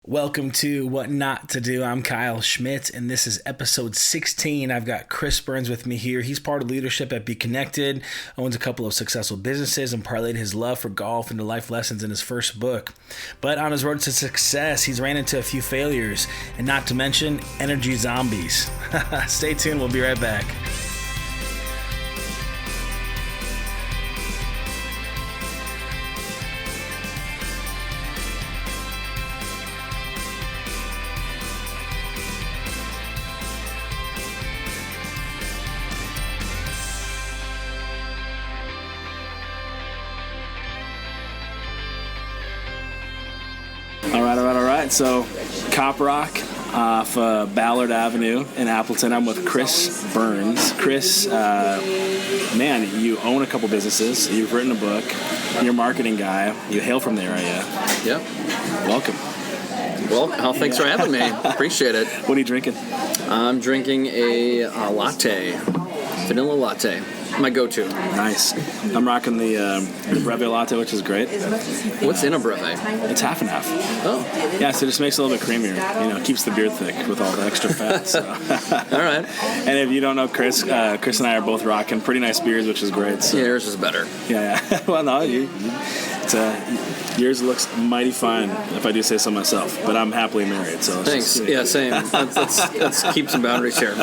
Welcome to What Not to Do. I'm Kyle Schmidt, and this is episode 16. I've got Chris Burns with me here. He's part of leadership at BConnected, owns a couple of successful businesses, and parlayed his love for golf into life lessons in his first book. But on his road to success, he's ran into a few failures, and not to mention energy zombies. Stay tuned. We'll be right back. All right. So, Cop Rock off Ballard Avenue in Appleton. I'm with Chris Burns. Chris, man, you own a couple businesses. You've written a book. You're a marketing guy. You hail from the area. Yep. Welcome. Well, thanks for having me. Appreciate it. What are you drinking? I'm drinking a latte, vanilla latte. My go-to. Nice. I'm rocking the Breve latte, which is great. What's in a Breve? It's half and half. Oh. Yeah, so it just makes it a little bit creamier. You know, keeps the beer thick with all the extra fat. So. All right. And if you don't know Chris, Chris and I are both rocking pretty nice beers, which is great. So. Yeah, yours is better. Yeah. Well, no, yours looks mighty fine, if I do say so myself. But I'm happily married, so. Thanks. Yeah, same. Let's keep some boundaries here.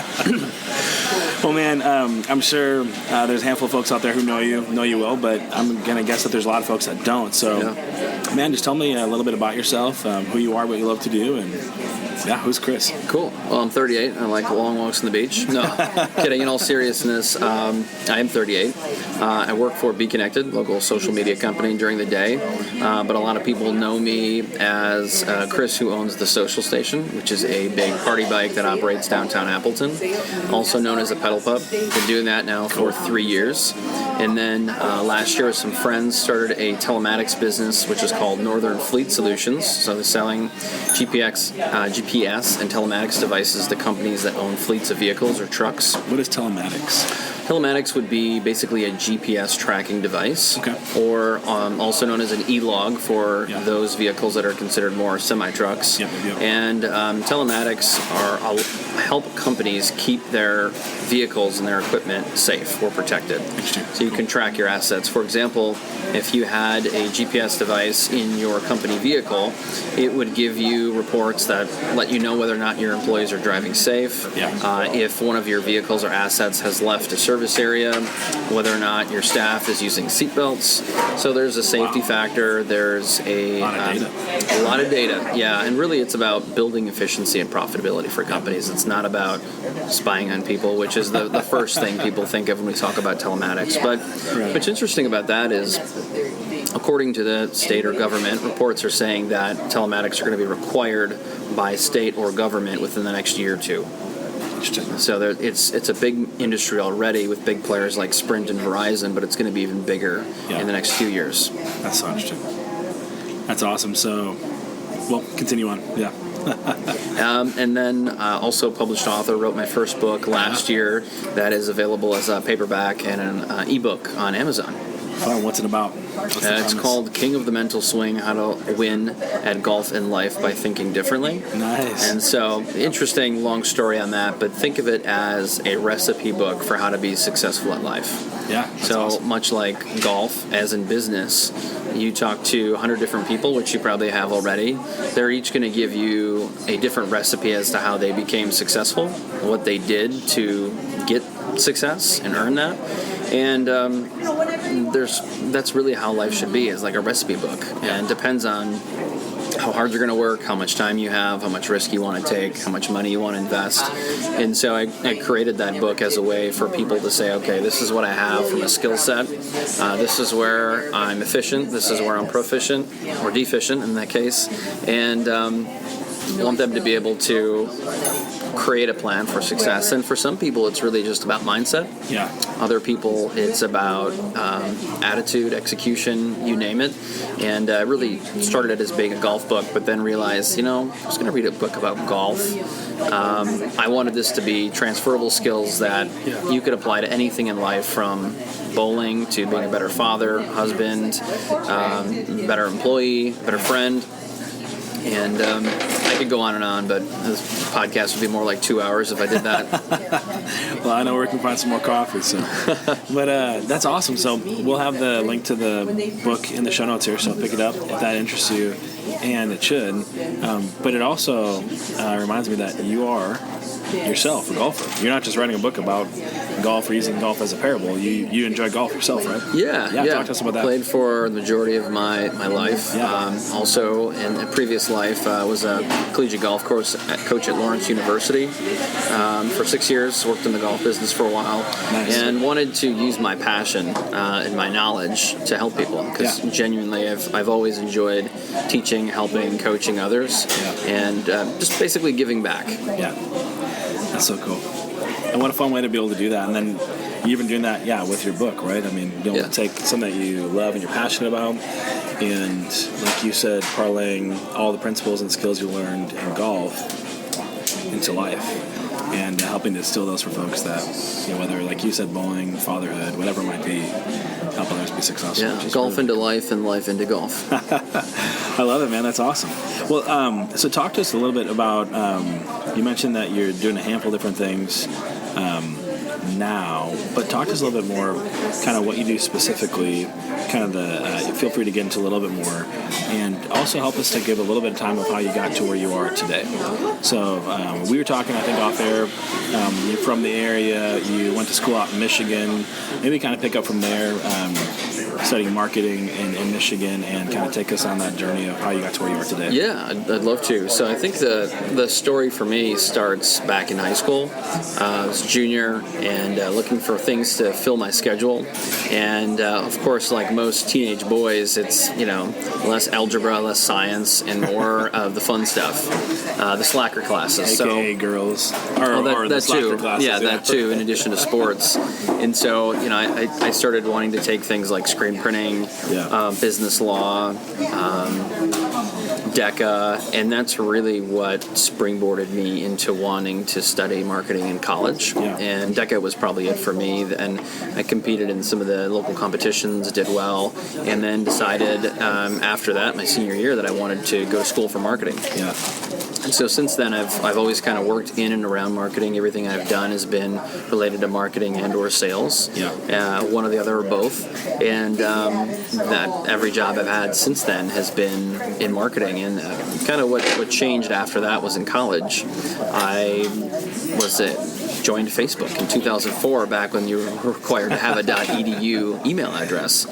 Well, man, I'm sure there's a handful of folks out there who know you well, but I'm going to guess that there's a lot of folks that don't. So, Man, just tell me a little bit about yourself, who you are, what you love to do, and who's Chris? Cool. Well, I'm 38. I like long walks on the beach. No, kidding. In all seriousness, I am 38. I work for BConnected, local social media company during the day, but a lot of people know me as Chris, who owns the Social Station, which is a big party bike that operates downtown Appleton, also known as a pedal pub. Been doing that now for 3 years. And then last year, with some friends, started a telematics business, which is called Northern Fleet Solutions. So they're selling GPS and telematics devices to companies that own fleets of vehicles or trucks. What is telematics? Telematics would be basically a GPS tracking device, or also known as an e-log for those vehicles that are considered more semi-trucks. Yep. And telematics help companies keep their vehicles and their equipment safe or protected. So you can track your assets. For example, if you had a GPS device in your company vehicle, it would give you reports that let you know whether or not your employees are driving safe, if one of your vehicles or assets has left a service area, whether or not your staff is using seatbelts. So there's a safety factor. There's a lot of data. Yeah, and really it's about building efficiency and profitability for companies. It's not about spying on people, which is the first thing people think of when we talk about telematics. But what's interesting about that is, according to the state or government, reports are saying that telematics are going to be required by state or government within the next year or two. So it's a big industry already with big players like Sprint and Verizon, but it's going to be even bigger in the next few years. That's so interesting. That's awesome. So, well, continue on. Yeah. And then also published author, wrote my first book last year that is available as a paperback and an ebook on Amazon. What's it about? It's called King of the Mental Swing, How to Win at Golf and Life by Thinking Differently. Nice. And so, interesting, long story on that, but think of it as a recipe book for how to be successful at life. Yeah. So awesome. Much like golf, as in business, you talk to 100 different people, which you probably have already. They're each going to give you a different recipe as to how they became successful, what they did to get success and earn that. And that's really how life should be, is like a recipe book. And it depends on how hard you're going to work, how much time you have, how much risk you want to take, how much money you want to invest. And so I created that book as a way for people to say, okay, this is what I have from a skill set. This is where I'm efficient. This is where I'm proficient, or deficient in that case. And I want them to be able to create a plan for success. And for some people, it's really just about mindset. Yeah. Other people, it's about attitude, execution, you name it. And I really started it as being a golf book, but then realized, I was going to read a book about golf. I wanted this to be transferable skills that you could apply to anything in life, from bowling to being a better father, husband, better employee, better friend. And I could go on, but this podcast would be more like 2 hours if I did that. Well, I know where we can find some more coffee. So, but that's awesome. So we'll have the link to the book in the show notes here. So pick it up if that interests you, and it should. But it also reminds me that you are yourself a golfer. You're not just writing a book about golf or using golf as a parable. You enjoy golf yourself, right? Yeah. Talk to us about that. Played for the majority of my life. Yeah. Also, in a previous life, was a collegiate golf coach at Lawrence University for 6 years. Worked in the golf business for a while, Nice. and wanted to use my passion and my knowledge to help people. Because genuinely, I've always enjoyed teaching, helping, coaching others, and just basically giving back. Yeah. That's so cool. And what a fun way to be able to do that. And then you're even doing that, with your book, right? I mean, being able to take something that you love and you're passionate about, and like you said, parlaying all the principles and skills you learned in golf into life, and helping to instill those for folks that, whether, like you said, bowling, fatherhood, whatever it might be, help others be successful. Yeah, golf into life and life into golf. I love it, man. That's awesome. Well, so talk to us a little bit about, you mentioned that you're doing a handful of different things now, but talk to us a little bit more, kind of what you do specifically, kind of feel free to get into a little bit more, and also help us to give a little bit of time of how you got to where you are today. So we were talking, I think, off air. You're from the area. You went to school out in Michigan. Maybe kind of pick up from there, studying marketing in Michigan, and kind of take us on that journey of how you got to where you are today. Yeah, I'd love to. So I think the story for me starts back in high school. I was a junior and looking for things to fill my schedule. And of course, like most teenage boys, it's, less algebra, less science, and more of the fun stuff, the slacker classes. AKA girls. Or the slacker classes. Yeah, that too, in addition to sports. And so, I started wanting to take things like screen printing, business law, DECA, and that's really what springboarded me into wanting to study marketing in college. Yeah. And DECA was probably it for me. And I competed in some of the local competitions, did well, and then decided after that, my senior year, that I wanted to go to school for marketing. Yeah. And so since then, I've always kind of worked in and around marketing. Everything I've done has been related to marketing and or sales. Yeah. One or the other or both. And that every job I've had since then has been in marketing. And kind of what changed after that was in college. I joined Facebook in 2004, back when you were required to have a .edu email address.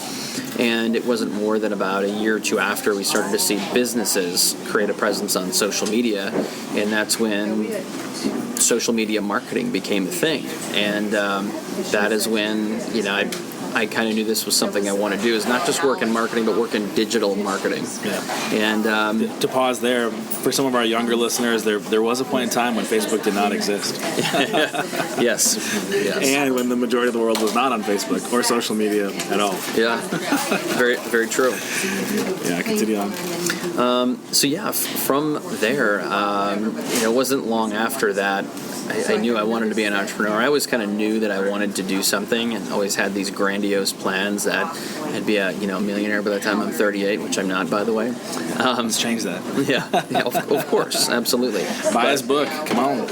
And it wasn't more than about a year or two after we started to see businesses create a presence on social media, and that's when social media marketing became a thing. And that is when, I kind of knew this was something I want to do, is not just work in marketing, but work in digital marketing. Yeah. And to pause there, for some of our younger listeners, there was a point in time when Facebook did not exist. Yes. And when the majority of the world was not on Facebook or social media at all. Yeah. Very, very true. Yeah, continue on. From there, it wasn't long after that I knew I wanted to be an entrepreneur. I always kind of knew that I wanted to do something, and always had these grandiose plans that I'd be a millionaire by the time I'm 38, which I'm not, by the way. Let's change that. Yeah, of course, absolutely. Buy his book. Come on.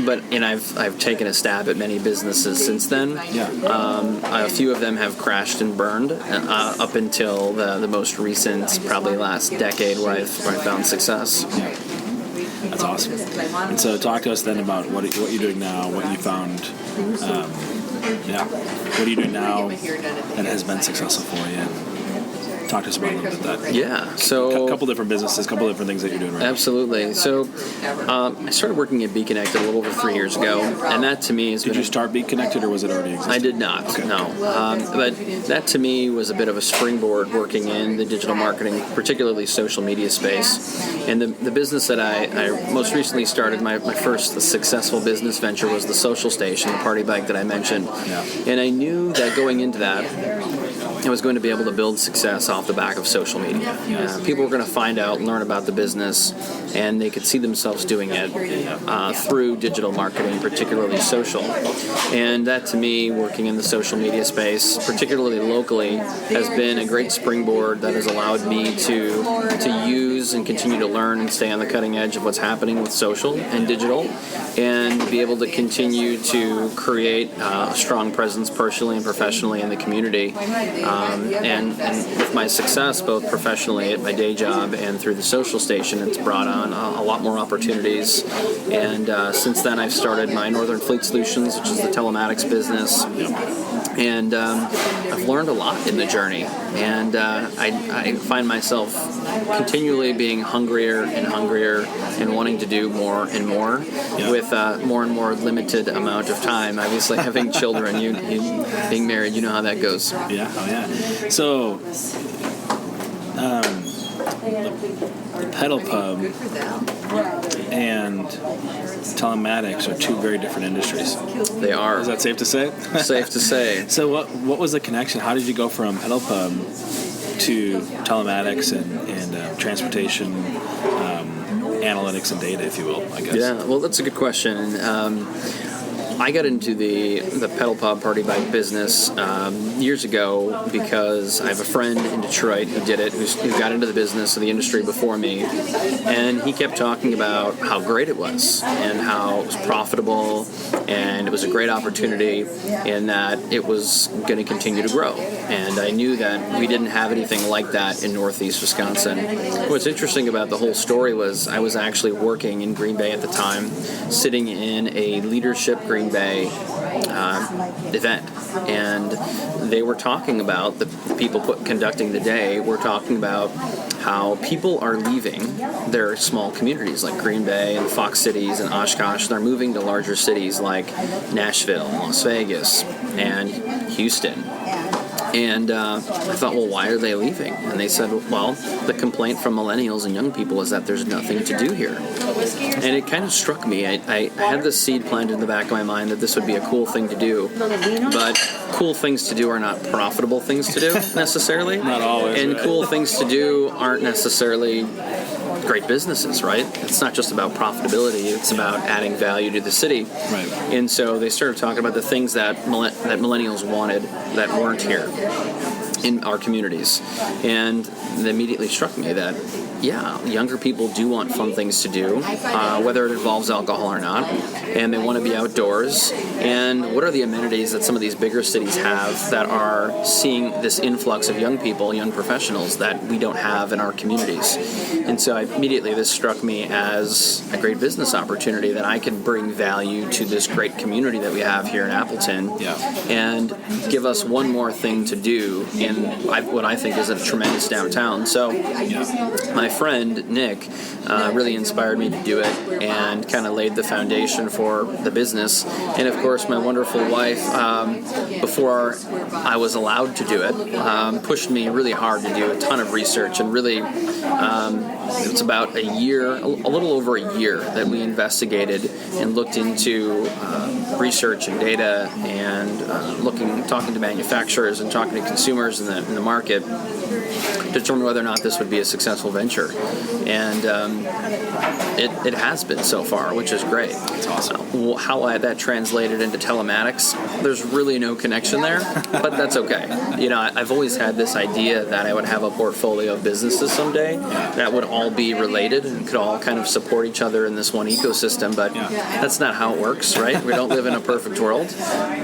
But I've taken a stab at many businesses since then. Yeah. A few of them have crashed and burned up until the most recent, probably last decade, where I found success. Yeah. That's awesome. And so talk to us then about what you're doing now, what you found. What are you doing now that has been successful for you? Talk to us about a little bit of that. Yeah, so... A couple different businesses, a couple different things that you're doing right absolutely. now. Absolutely. So I started working at BConnected a little over 3 years ago, and that to me has been... Did you start BConnected, or was it already existing? I did not, okay. No. But that to me was a bit of a springboard working in the digital marketing, particularly social media space. And the business that I most recently started, my first successful business venture, was the Social Station, the party bike that I mentioned. Yeah. And I knew that going into that, I was going to be able to build success off the back of social media. People were going to find out, learn about the business, and they could see themselves doing it through digital marketing, particularly social. And that, to me, working in the social media space, particularly locally, has been a great springboard that has allowed me to use news and continue to learn and stay on the cutting edge of what's happening with social and digital, and be able to continue to create a strong presence personally and professionally in the community. And with my success, both professionally at my day job and through the social station, it's brought on a lot more opportunities. And since then, I've started my Northern Fleet Solutions, which is the telematics business. And I've learned a lot in the journey, and I find myself continually being hungrier and hungrier and wanting to do more and more with more and more limited amount of time. Obviously, having children, you being married, you know how that goes. Yeah, oh yeah. So, the pedal pub and telematics are two very different industries. They are. Is that safe to say? Safe to say. So what was the connection? How did you go from pedal pub to telematics and transportation, analytics and data, if you will, I guess? Yeah, well, that's a good question. I got into the pedal pub party bike business years ago because I have a friend in Detroit who did it, who got into the business of the industry before me, and he kept talking about how great it was and how it was profitable, and it was a great opportunity, and that it was going to continue to grow. And I knew that we didn't have anything like that in Northeast Wisconsin. What's interesting about the whole story was I was actually working in Green Bay at the time, sitting in a leadership Green Bay event, and they were talking about, the people conducting the day were talking about how people are leaving their small communities like Green Bay and Fox Cities and Oshkosh. They're moving to larger cities like Nashville, Las Vegas, and Houston. And I thought, well, why are they leaving? And they said, well, the complaint from millennials and young people is that there's nothing to do here. And it kind of struck me. I had this seed planted in the back of my mind that this would be a cool thing to do. But cool things to do are not profitable things to do, necessarily. Not always. And right? Cool things to do aren't necessarily great businesses, right? It's not just about profitability, it's about adding value to the city. Right. And so they started talking about the things that millennials wanted that weren't here in our communities. And it immediately struck me that, yeah, younger people do want fun things to do, whether it involves alcohol or not, and they want to be outdoors. And what are the amenities that some of these bigger cities have that are seeing this influx of young people, young professionals, that we don't have in our communities? And so immediately this struck me as a great business opportunity that I can bring value to this great community that we have here in Appleton, and give us one more thing to do in what I think is a tremendous downtown. So my friend Nick really inspired me to do it and kind of laid the foundation for the business. And of course, my wonderful wife, before I was allowed to do it, pushed me really hard to do a ton of research, and really it's about a little over a year that we investigated and looked into research and data, and talking to manufacturers and talking to consumers in the market, to determine whether or not this would be a successful venture. And it has been so far, which is great. That's awesome. How that translated into telematics, there's really no connection there, but that's okay. I've always had this idea that I would have a portfolio of businesses someday that would all be related and could all kind of support each other in this one ecosystem, but that's not how it works, right? We don't live in a perfect world.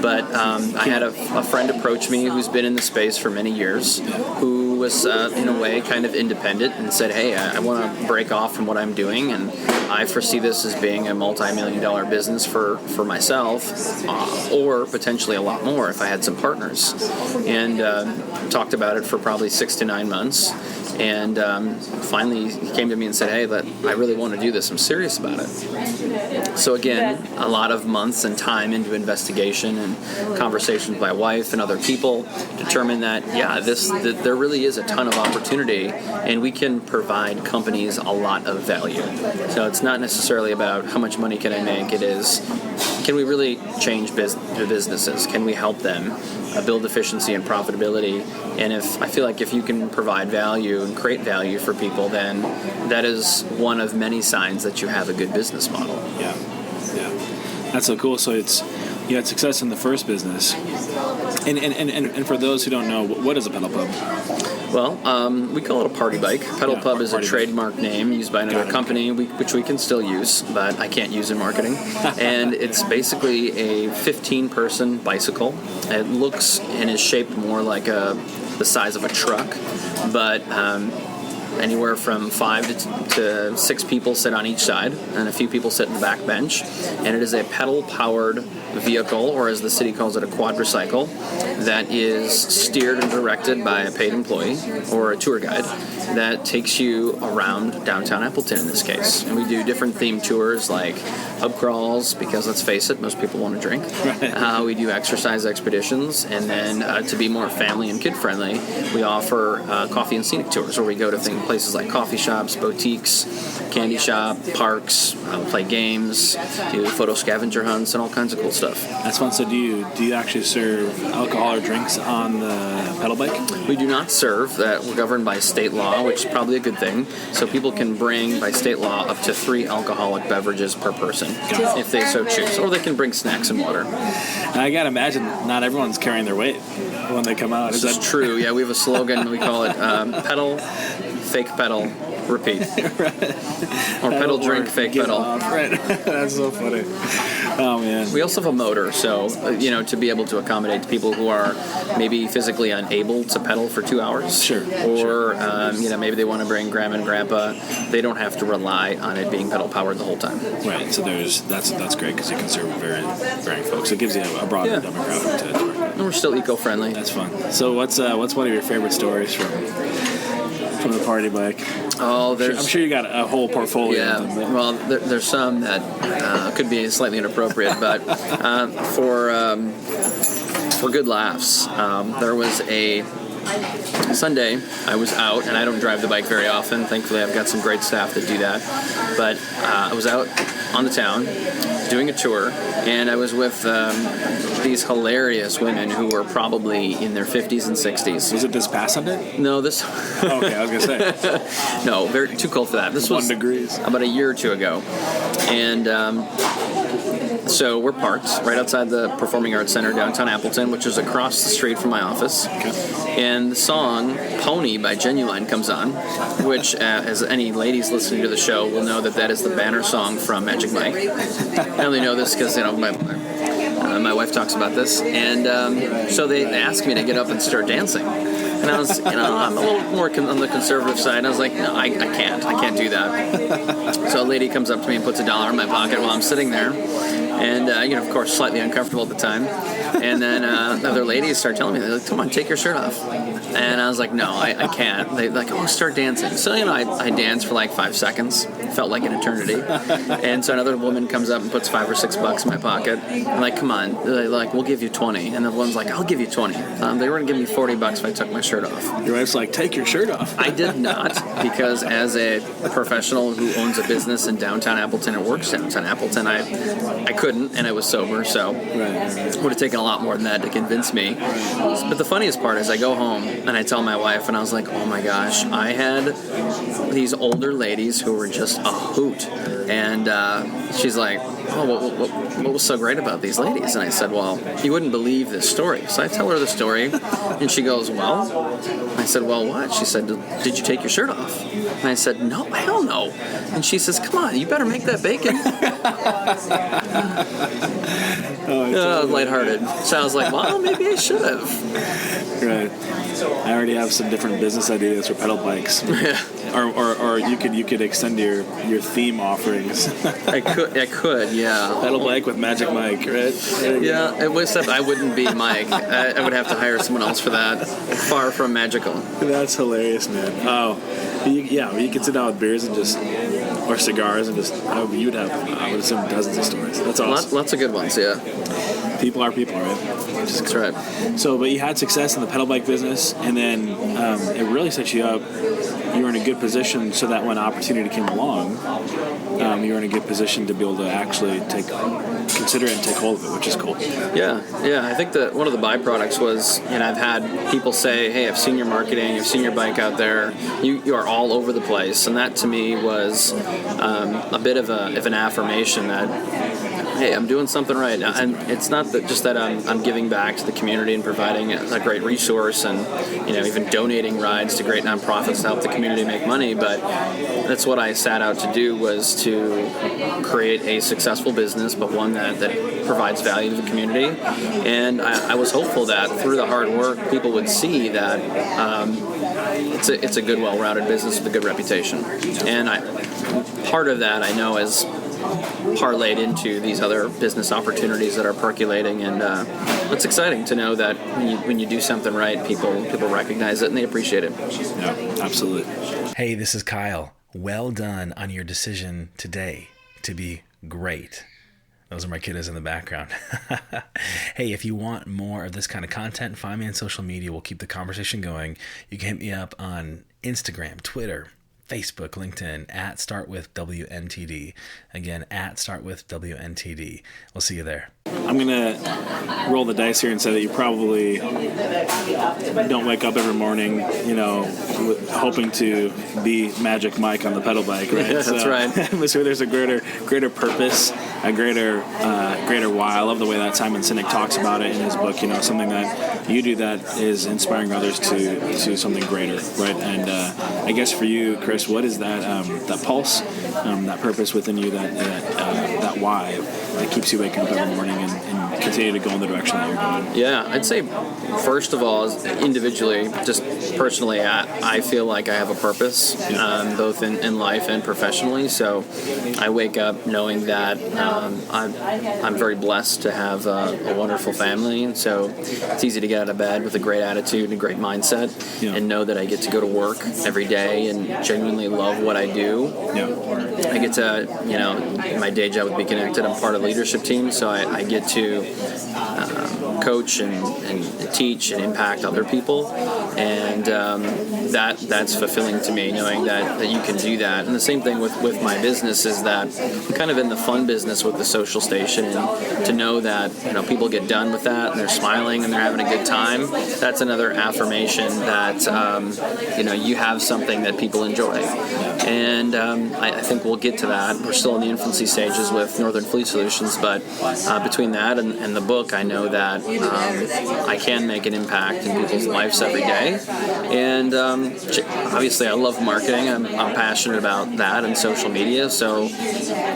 But I had a friend approach me who's been in the space for many years, who was in a way kind of independent, and said, hey, I want to break off from what I'm doing, and I foresee this as being a multi-million-dollar business for myself, or potentially a lot more if I had some partners. And talked about it for probably 6 to 9 months, and finally he came to me and said, hey, I really want to do this. I'm serious about it. So again, a lot of months and time into investigation and conversations with my wife and other people determined that, there really is a ton of opportunity, and we can provide companies a lot of value. So it's not necessarily about how much money can I make. It is, can we really change businesses? Can we help them build efficiency and profitability? And I feel like if you can provide value and create value for people, then that is one of many signs that you have a good business model. Yeah. That's so cool. So it's you had success in the first business. And for those who don't know, what is a pedal pub? Well, we call it a party bike. Pedal Pub is a trademark name used by another company, which we can still use, but I can't use in marketing. And it's basically a 15-person bicycle. It looks and is shaped more like the size of a truck, but anywhere from 5 to 6 people sit on each side, and a few people sit in the back bench. And it is a pedal-powered vehicle, or as the city calls it, a quadricycle, that is steered and directed by a paid employee or a tour guide that takes you around downtown Appleton in this case. And we do different themed tours like pub crawls, because let's face it, most people want to drink. Right. We do exercise expeditions, and then to be more family and kid friendly, we offer coffee and scenic tours, where we go to places like coffee shops, boutiques, candy shop, parks, play games, do photo scavenger hunts, and all kinds of cool stuff. That's fun. So do you actually serve alcohol or drinks on the pedal bike? We do not serve. That we're governed by state law, which is probably a good thing. So people can bring, by state law, up to 3 alcoholic beverages per person, if they so choose. Or they can bring snacks and water. Now, I gotta imagine not everyone's carrying their weight when they come out. Is that true? Yeah, we have a slogan. We call it pedal, fake pedal, repeat. Right. Or pedal, drink, fake pedal. Right. That's so funny. Oh, man. We also have a motor, so, to be able to accommodate people who are maybe physically unable to pedal for 2 hours. Sure. Or, maybe they want to bring grandma and grandpa. They don't have to rely on it being pedal-powered the whole time. Right, so that's great, because you can serve varying folks. It gives you a broader demographic to work with. And we're still eco-friendly. That's fun. So what's one of your favorite stories from the party bike? Oh, I'm sure you got a whole portfolio. Yeah, well, there's some that could be slightly inappropriate, but for good laughs, there was a Sunday. I was out, and I don't drive the bike very often. Thankfully, I've got some great staff that do that. But I was out on the town doing a tour, and I was with these hilarious women who were probably in their 50s and 60s. Was it this past Sunday? No, this... Okay, I was going to say. No, too cold for that. This was 1 degrees. About a year or two ago. And... so we're parked right outside the Performing Arts Center downtown Appleton, which is across the street from my office. Okay. And the song Pony by Genuine comes on, which, as any ladies listening to the show will know, that is the banner song from Magic Mike. I only know this because, my wife talks about this. And so they asked me to get up and start dancing. And I was, I'm a little more on the conservative side. And I was like, no, I can't do that. So a lady comes up to me and puts $1 in my pocket while I'm sitting there. And, of course, slightly uncomfortable at the time. And then other ladies start telling me, they're like, come on, take your shirt off. And I was like, no, I can't. They're like, oh, start dancing. So, I danced for like 5 seconds. Felt like an eternity. And so another woman comes up and puts $5 or $6 in my pocket. I'm like, come on. They're like, we'll give you 20. And the one's like, I'll give you 20. They were going to give me $40 if I took my shirt off. Your wife's like, take your shirt off. I did not, because as a professional who owns a business in downtown Appleton and works downtown Appleton, I couldn't, and I was sober, so it would have taken a lot more than that to convince me. But the funniest part is I go home and I tell my wife, and I was like, oh my gosh, I had these older ladies who were just a hoot. And she's like, oh, what was so great about these ladies? And I said, well, you wouldn't believe this story. So I tell her the story, and she goes, well? I said, well, what? She said, did you take your shirt off? And I said, no, hell no. And she says, come on, you better make that bacon. Lighthearted. So I was like, well, maybe I should have. Right. I already have some different business ideas for pedal bikes. Yeah. Or you could extend your theme offerings. I could, yeah. Pedal bike with Magic Mike, right? Yeah, except I wouldn't be Mike. I would have to hire someone else for that. Far from magical. That's hilarious, man. Oh, you could sit down with beers and or cigars and you'd have, I would assume, dozens of stories. That's awesome. Lots of good ones, yeah. People are people, right? That's right. So, but you had success in the pedal bike business, and then it really set you up. You were in a good position so that when opportunity came along, you were in a good position to be able to actually consider it and take hold of it, which is cool. Yeah. I think that one of the byproducts was, I've had people say, hey, I've seen your marketing, I've seen your bike out there, you are all over the place, and that to me was a bit of an affirmation that hey, I'm doing something right. And it's not just that I'm giving back to the community and providing a great resource and, even donating rides to great nonprofits to help the community make money, but that's what I set out to do, was to create a successful business, but one that provides value to the community. And I was hopeful that through the hard work, people would see that it's a good, well-rounded business with a good reputation. And part of that I know is parlayed into these other business opportunities that are percolating, and it's exciting to know that when you do something right, people recognize it and they appreciate it. Yeah, absolutely. Hey, this is Kyle. Well done on your decision today to be great. Those are my kiddos in the background. Hey, if you want more of this kind of content, find me on social media. We'll keep the conversation going. You can hit me up on Instagram, Twitter, Facebook, LinkedIn, at StartWithWNTD. Again, at StartWithWNTD. We'll see you there. I'm going to roll the dice here and say that you probably don't wake up every morning, hoping to be Magic Mike on the pedal bike, right? Yeah, that's right. So there's a greater purpose, a greater why. I love the way that Simon Sinek talks about it in his book, something that you do that is inspiring others to something greater, right? And I guess for you, Chris, what is that pulse, that purpose within you, that why that keeps you waking up every morning and continue to go in the direction that you're going? Yeah, I'd say first of all, individually, just personally, I feel like I have a purpose, both in life and professionally. So I wake up knowing that I'm very blessed to have a wonderful family, and so it's easy to get out of bed with a great attitude and a great mindset, and know that I get to go to work every day and genuinely love what I do. I get to, my day job with BConnected, I'm part of the leadership team, so I get to coach and teach and impact other people, and that's fulfilling to me, knowing that you can do that. And the same thing with my business is that I'm kind of in the fun business with the social station, and to know that people get done with that and they're smiling and they're having a good time, that's another affirmation that you have something that people enjoy. And I think we'll get to that. We're still in the infancy stages with Northern Fleet Solutions, but between that and the book, I know that I can make an impact in people's lives every day. And obviously, I love marketing. I'm passionate about that and social media. So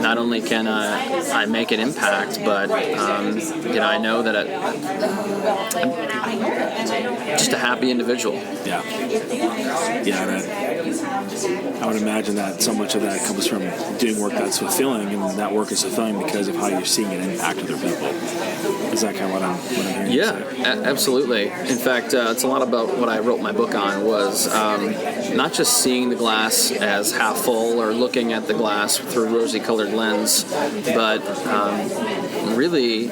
not only can I make an impact, but I know that I'm just a happy individual. Yeah. I would imagine that so much of that comes from doing work that's fulfilling, and that work is fulfilling because of how you're seeing it impact other people. Is that kind of what I'm hearing? Yeah, absolutely. In fact, it's a lot about what I wrote my book on, was not just seeing the glass as half full or looking at the glass through a rosy-colored lens, but really,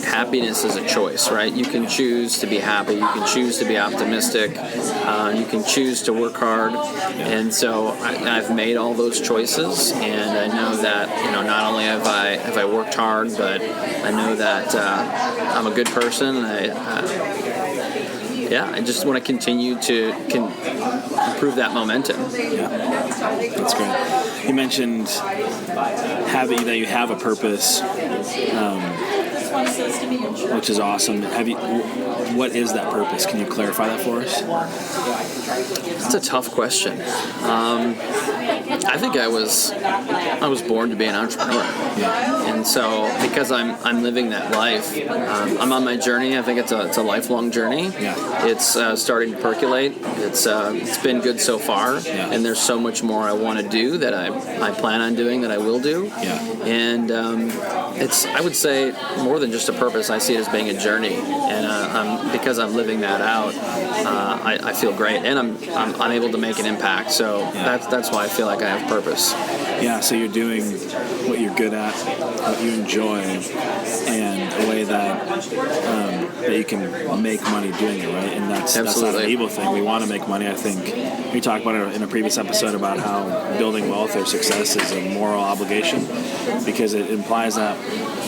happiness is a choice, right? You can choose to be happy. You can choose to be optimistic. You can choose to work hard. And so I've made all those choices, and I know that not only have I worked hard, but I know that I'm a good person. I just want to continue to improve that momentum. Yeah, that's great. You mentioned that you have a purpose. Which is awesome. What is that purpose? Can you clarify that for us? That's a tough question. I think I was born to be an entrepreneur, and so because I'm living that life, I'm on my journey. I think it's a lifelong journey. It's starting to percolate. It's been good so far, and there's so much more I want to do that I plan on doing, that I will do. And it's, I would say, more than just a purpose. I see it as being a journey, and because I'm living that out, I feel great, and I'm able to make an impact. So that's why I feel like I have purpose. Yeah, so you're doing what you're good at, what you enjoy, and a way that you can make money doing it, right? And that's not an evil thing. We want to make money. I think we talked about it in a previous episode about how building wealth or success is a moral obligation, because it implies that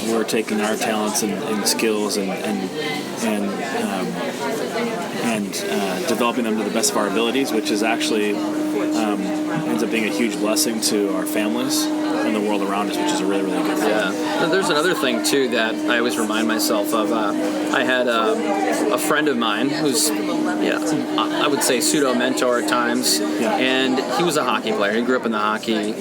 we're taking our talents and skills and developing them to the best of our abilities, which is actually ends up being a huge blessing to our families and the world around us, which is a really, really good thing. Yeah. And there's another thing, too, that I always remind myself of. I had a friend of mine who's, I would say pseudo-mentor at times, and he was a hockey player. He grew up in the hockey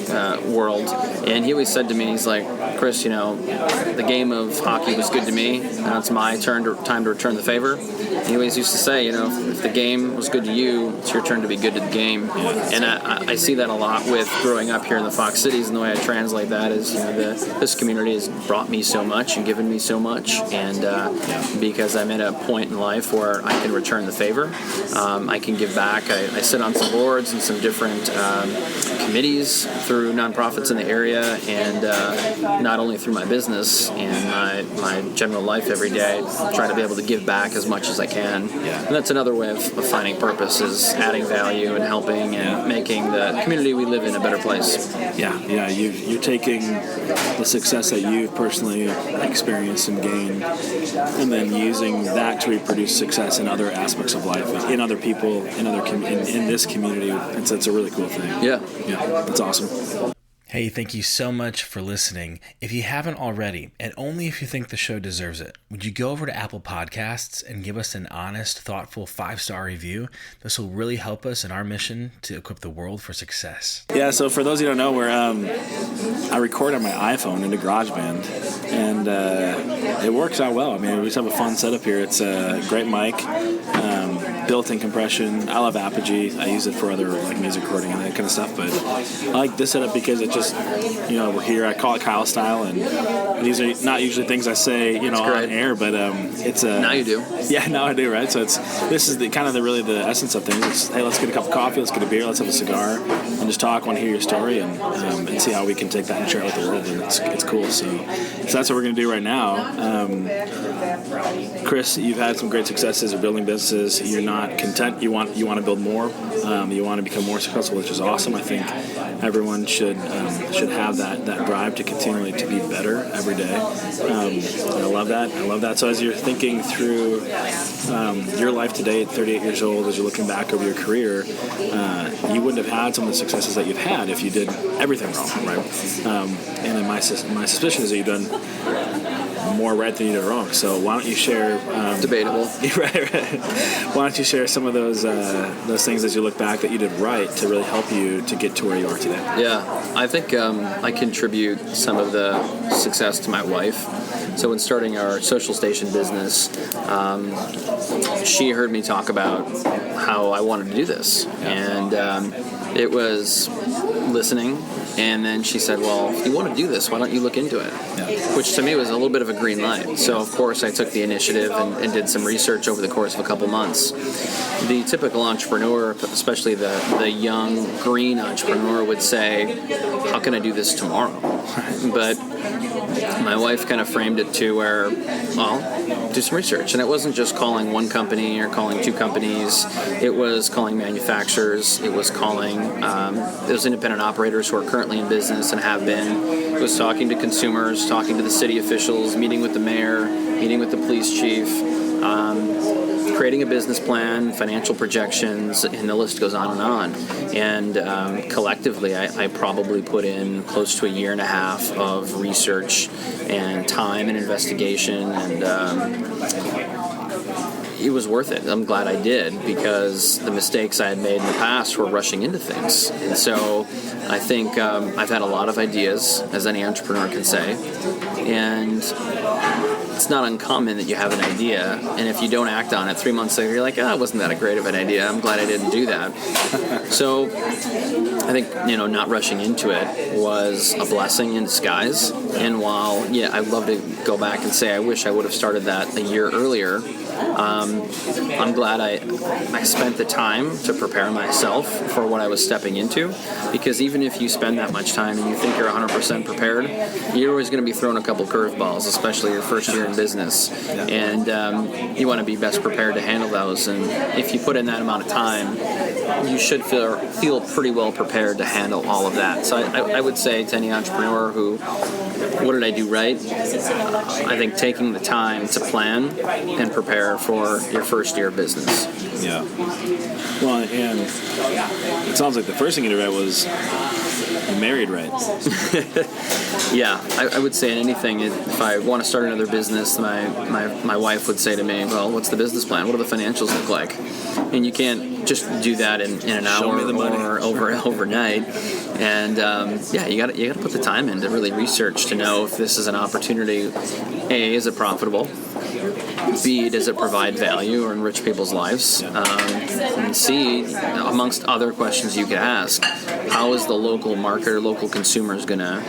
world, and he always said to me, he's like, Chris, the game of hockey was good to me. Now it's my time to return the favor. He always used to say, if the game was good to you, it's your turn to be good to the game. Yeah. And I see that a lot with growing up here in the Fox Cities, and the way I translate that is, this community has brought me so much and given me so much, and because I'm at a point in life where I can return the favor, I can give back. I sit on some boards and some different committees through nonprofits in the area, and not only through my business and my general life every day, try to be able to give back as much as I can. Yeah. And that's another way of finding purpose, is adding value and helping and making the community we live in a better place. Yeah. You're taking the success that you've personally experienced and gained, and then using that to reproduce success in other aspects of life, in other people, in this community. It's a really cool thing. Yeah, it's awesome. Hey, thank you so much for listening. If you haven't already, and only if you think the show deserves it, would you go over to Apple Podcasts and give us an honest, thoughtful 5-star review? This will really help us in our mission to equip the world for success. Yeah, so for those of you who don't know, I record on my iPhone into GarageBand, and it works out well. I mean, we just have a fun setup here. It's a great mic, built-in compression. I love Apogee. I use it for other music recording and that kind of stuff, but I like this setup because it just, we're here. I call it Kyle style, and these are not usually things I say, on air, but it's a... Now you do. Yeah, now I do, right? So this is really the essence of things. It's, hey, let's get a cup of coffee, let's get a beer, let's have a cigar, and just talk, want to hear your story, and see how we can take that and share it with the world, and it's cool. So that's what we're going to do right now. Chris, you've had some great successes of building businesses. You're not content. You want to build more. You want to become more successful, which is awesome. I think everyone should have that drive to continually to be better every day. I love that. So as you're thinking through your life today at 38 years old, as you're looking back over your career, you wouldn't have had some of the successes that you've had if you did everything wrong, right? And then my suspicion is that you've done more right than you did wrong. So why don't you share... Debatable. Right. Why don't you share some of those things as you look back that you did right to really help you to get to where you are today? Yeah, I think I contribute some of the success to my wife. So when starting our social station business, she heard me talk about how I wanted to do this. And it was listening. And then she said, well, if you want to do this, why don't you look into it? Yeah. Which to me was a little bit of a green light. So, of course, I took the initiative and did some research over the course of a couple months. The typical entrepreneur, especially the young green entrepreneur, would say, how can I do this tomorrow? But my wife kind of framed it to where, well, do some research. And it wasn't just calling one company or calling two companies. It was calling manufacturers. It was calling those independent operators who are currently in business and have been. It was talking to consumers, talking to the city officials, meeting with the mayor, meeting with the police chief, creating a business plan, financial projections, and the list goes on and on. And collectively, I probably put in close to a year and a half of research and time and investigation, and it was worth it. I'm glad I did, because the mistakes I had made in the past were rushing into things. And so I think I've had a lot of ideas, as any entrepreneur can say, and it's not uncommon that you have an idea, and if you don't act on it 3 months later, you're like, wasn't that a great of an idea? I'm glad I didn't do that. So I think, not rushing into it was a blessing in disguise. And while, I'd love to go back and say I wish I would have started that a year earlier, I'm glad I spent the time to prepare myself for what I was stepping into, because even if you spend that much time and you think you're 100% prepared, you're always going to be thrown a couple curveballs, especially your first year in business. Yeah. And you want to be best prepared to handle those. And if you put in that amount of time, you should feel pretty well prepared to handle all of that. So I would say to any entrepreneur who, what did I do right? I think taking the time to plan and prepare for your first year of business. Yeah. Well, and it sounds like the first thing you did right was married right. Yeah, I would say in anything, if I want to start another business, my wife would say to me, well, what's the business plan? What do the financials look like? And you can't just do that in an hour or overnight. And you got to put the time in to really research to know if this is an opportunity. A, is it profitable? B, does it provide value or enrich people's lives? And C, amongst other questions you could ask, how is the local market or local consumers going to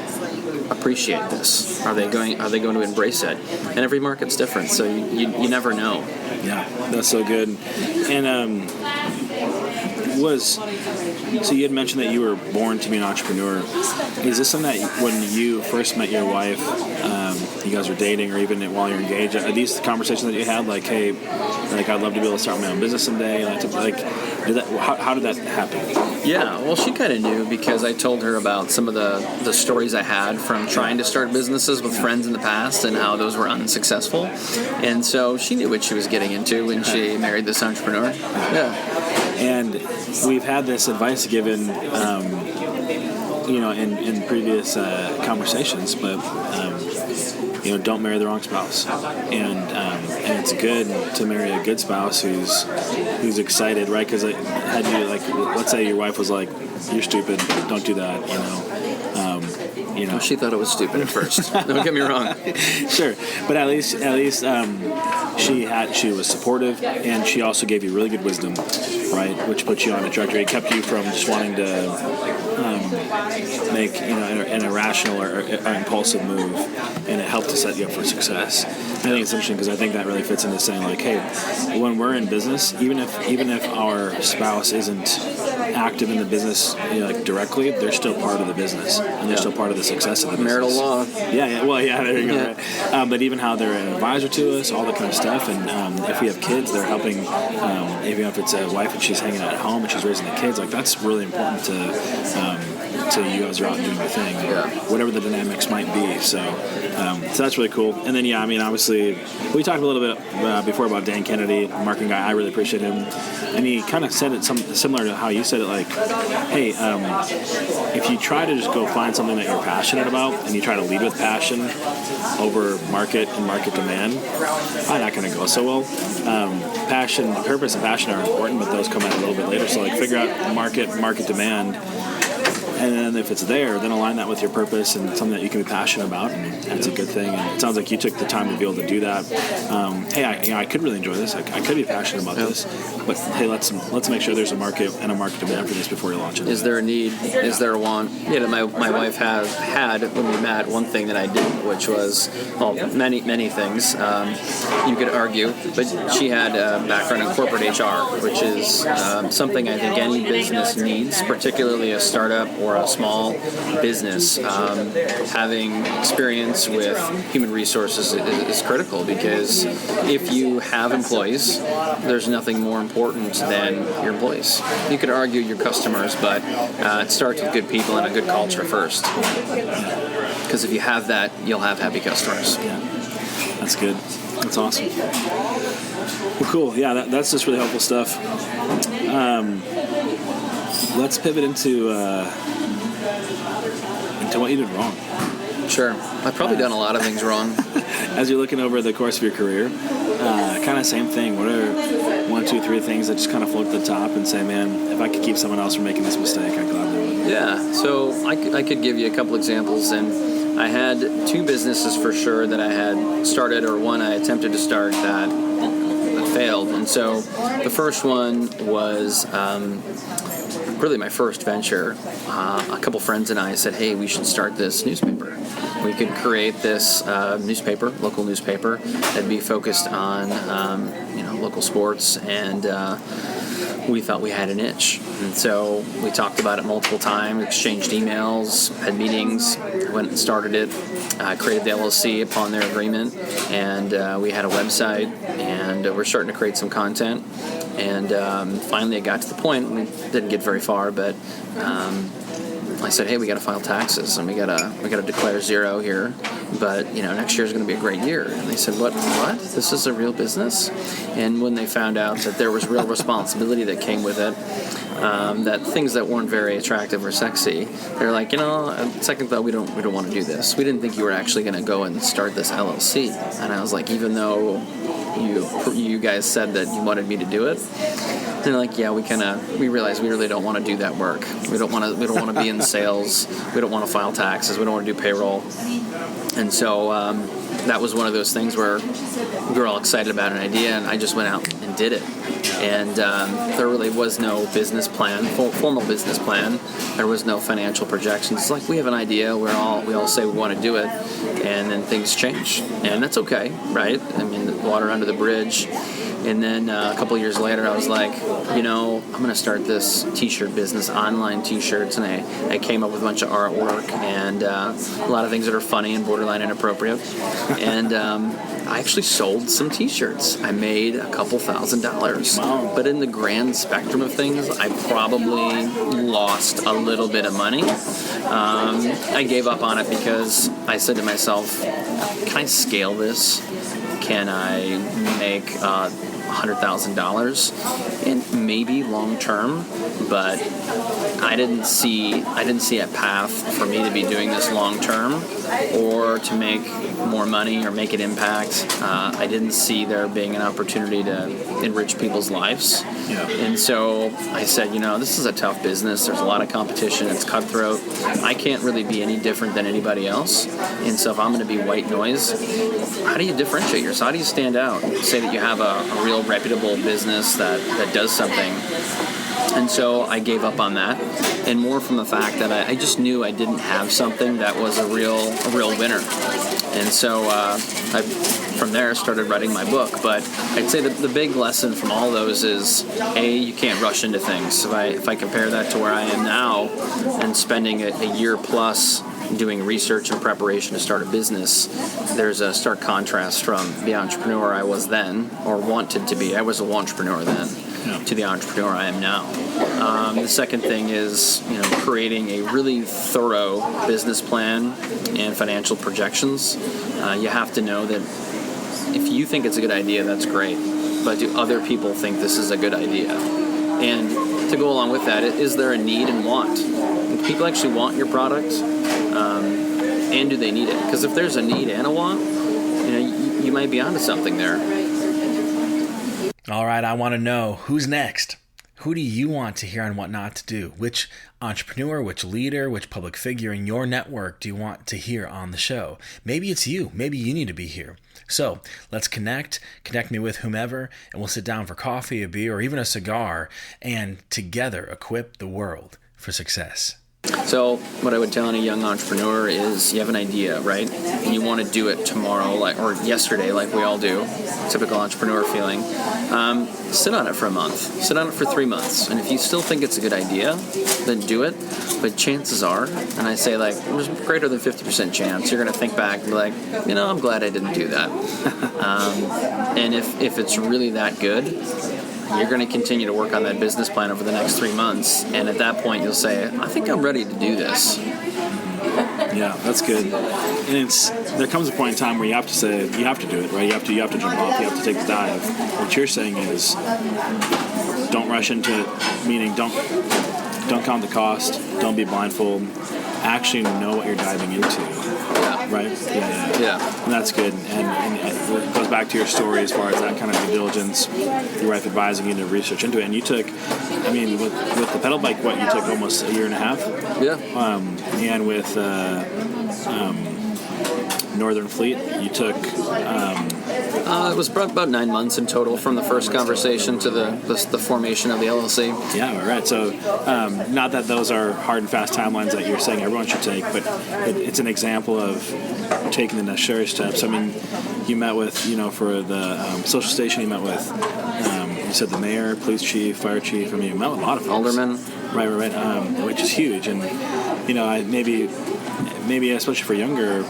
appreciate this? Are they going to embrace it? And every market's different, so you never know. Yeah, that's so good. And so you had mentioned that you were born to be an entrepreneur. Is this something that when you first met your wife, you guys were dating, or even while you're engaged, are these conversations that you had, like, hey, like, I'd love to be able to start my own business someday? How did that happen? Yeah, well, she kind of knew because I told her about some of the stories I had from trying to start businesses with friends in the past and how those were unsuccessful. And so she knew what she was getting into when she married this entrepreneur. Yeah. And we've had this advice given, in previous conversations, but don't marry the wrong spouse. And it's good to marry a good spouse who's excited, right? Because had you, like, let's say your wife was like, "You're stupid, don't do that," Well, she thought it was stupid at first. Don't get me wrong. Sure, but at least she was supportive, and she also gave you really good wisdom, right? Which put you on a trajectory. It kept you from just wanting to make an irrational or impulsive move, and it helped to set you up for success. I think it's interesting because I think that really fits into saying, like, hey, when we're in business, even if our spouse isn't active in the business, directly, they're still part of the business, and they're still part of the success of the business. Marital law. Yeah. Well, yeah, there you go. Yeah. Right? But even how they're an advisor to us, all that kind of stuff, and if we have kids, they're helping. Even if it's a wife and she's hanging out at home and she's raising the kids, like, that's really important to you as you're out doing your thing, whatever the dynamics might be. So that's really cool. And then, obviously, we talked a little bit before about Dan Kennedy, marketing guy. I really appreciate him. And he kind of said it similar to how you said it, like, hey, if you try to just go find something that you're passionate about and you try to lead with passion over market and market demand, probably not going to go so well. Passion, purpose, and passion are important, but those come out a little bit later. So, like, figure out market demand. And then if it's there, then align that with your purpose and something that you can be passionate about, and that's a good thing. And it sounds like you took the time to be able to do that. Hey, I could really enjoy this. I could be passionate about this, but hey, let's make sure there's a market and a market demand for this before you launch it. Is there a need? Is there a want? My wife had when we met, one thing that I did, which was, well, many things. You could argue, but she had a background in corporate HR, which is something I think any business needs, particularly a startup or a small business. Having experience with human resources is critical, because if you have employees, there's nothing more important than your employees. You could argue your customers, but it starts with good people and a good culture first. Because if you have that, you'll have happy customers. Yeah, that's good. That's awesome. Well, cool. Yeah, that's just really helpful stuff. Let's pivot into what you did wrong. Sure. I've probably done a lot of things wrong. As you're looking over the course of your career, kind of same thing. What are 1, 2, 3 things that just kind of float to the top and say, man, if I could keep someone else from making this mistake, I gladly would? Yeah. So I could give you a couple examples. And I had 2 businesses for sure that I had started, or one I attempted to start that failed. And so the first one was really my first venture. A couple friends and I said, hey, we should start this newspaper. We could create this newspaper, local newspaper, that'd be focused on local sports, and we thought we had an itch. And so we talked about it multiple times, exchanged emails, had meetings, went and started it, created the LLC upon their agreement, and we had a website, and we're starting to create some content. And finally it got to the point, we didn't get very far, but I said, hey, we got to file taxes, and we got to declare zero here, but next year is going to be a great year. And they said, what? This is a real business? And when they found out that there was real responsibility that came with it, that things that weren't very attractive or sexy, they're like, second thought, we don't want to do this. We didn't think you were actually going to go and start this LLC. And I was like, even though you guys said that you wanted me to do it, they're like, yeah, we realize we really don't want to do that work. We don't want to be in sales. We don't want to file taxes. We don't want to do payroll. And so that was one of those things where we were all excited about an idea, and I just went out and did it. And there really was no business plan, formal business plan. There was no financial projections. It's like, we have an idea. We all say we want to do it, and then things change, and that's okay, right? I mean, the water under the bridge. And then a couple of years later, I was like, I'm going to start this T-shirt business, online T-shirts, and I came up with a bunch of artwork and a lot of things that are funny and borderline inappropriate. And I actually sold some T-shirts. I made a couple $1,000s. Wow. But in the grand spectrum of things, I probably lost a little bit of money. I gave up on it because I said to myself, can I scale this? Can I make $100,000? And maybe long term, but I didn't see a path for me to be doing this long term or to make more money or make an impact. I didn't see there being an opportunity to enrich people's lives. Yeah. And so I said, this is a tough business. There's a lot of competition. It's cutthroat. I can't really be any different than anybody else. And so if I'm going to be white noise, how do you differentiate yourself? How do you stand out? Say that you have a real reputable business that does something. And so I gave up on that, and more from the fact that I just knew I didn't have something that was a real winner. And so I, from there, started writing my book. But I'd say that the big lesson from all those is, A, you can't rush into things. If I compare that to where I am now and spending a year plus doing research and preparation to start a business, there's a stark contrast from the entrepreneur I was then, or wanted to be. I was an entrepreneur then, to the entrepreneur I am now. The second thing is, creating a really thorough business plan and financial projections. You have to know that if you think it's a good idea, that's great. But do other people think this is a good idea? And to go along with that, is there a need and want? Do people actually want your product? And do they need it? Because if there's a need and a want, you might be onto something there. All right, I want to know, who's next? Who do you want to hear on what not to do? Which entrepreneur, which leader, which public figure in your network do you want to hear on the show? Maybe it's you. Maybe you need to be here. So let's connect me with whomever, and we'll sit down for coffee, a beer, or even a cigar, and together equip the world for success. So what I would tell any young entrepreneur is, you have an idea, right? And you want to do it tomorrow, or yesterday, like we all do. Typical entrepreneur feeling. Sit on it for a month. Sit on it for 3 months. And if you still think it's a good idea, then do it. But chances are, and I say there's greater than 50% chance, you're going to think back and be like, I'm glad I didn't do that. And if it's really that good, you're going to continue to work on that business plan over the next 3 months, and at that point you'll say, I think I'm ready to do this. Yeah, that's good. And there comes a point in time where you have to say, you have to do it, right? You have to jump off, you have to take the dive. What you're saying is, don't rush into it, meaning don't count the cost, don't be blindfold, actually know what you're diving into. Right? Yeah. And that's good. And it goes back to your story as far as that kind of due diligence, your wife advising you to research into it. And you took, with the pedal bike, you took almost a year and a half? Yeah. And with Northern Fleet, you took... it was about 9 months in total from the first conversation to the formation of the LLC. Yeah, right. So not that those are hard and fast timelines that you're saying everyone should take, but it's an example of taking the necessary steps. You met with, for the social station, you met with, you said the mayor, police chief, fire chief. You met with a lot of folks. Alderman. Right. Which is huge. And, maybe especially for younger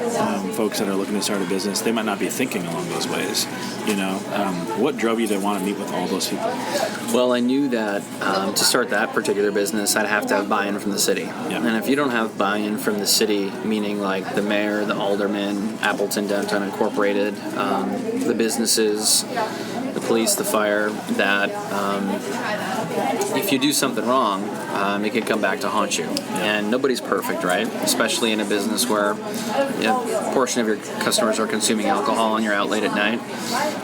folks that are looking to start a business, they might not be thinking along those ways. What drove you to want to meet with all those people? Well, I knew that to start that particular business, I'd have to have buy-in from the city. Yeah. And if you don't have buy-in from the city, meaning like the mayor, the alderman, Appleton Downtown Incorporated, the businesses, the police, the fire, that if you do something wrong, it can come back to haunt you. And nobody's perfect, right? Especially in a business where a portion of your customers are consuming alcohol and you're out late at night.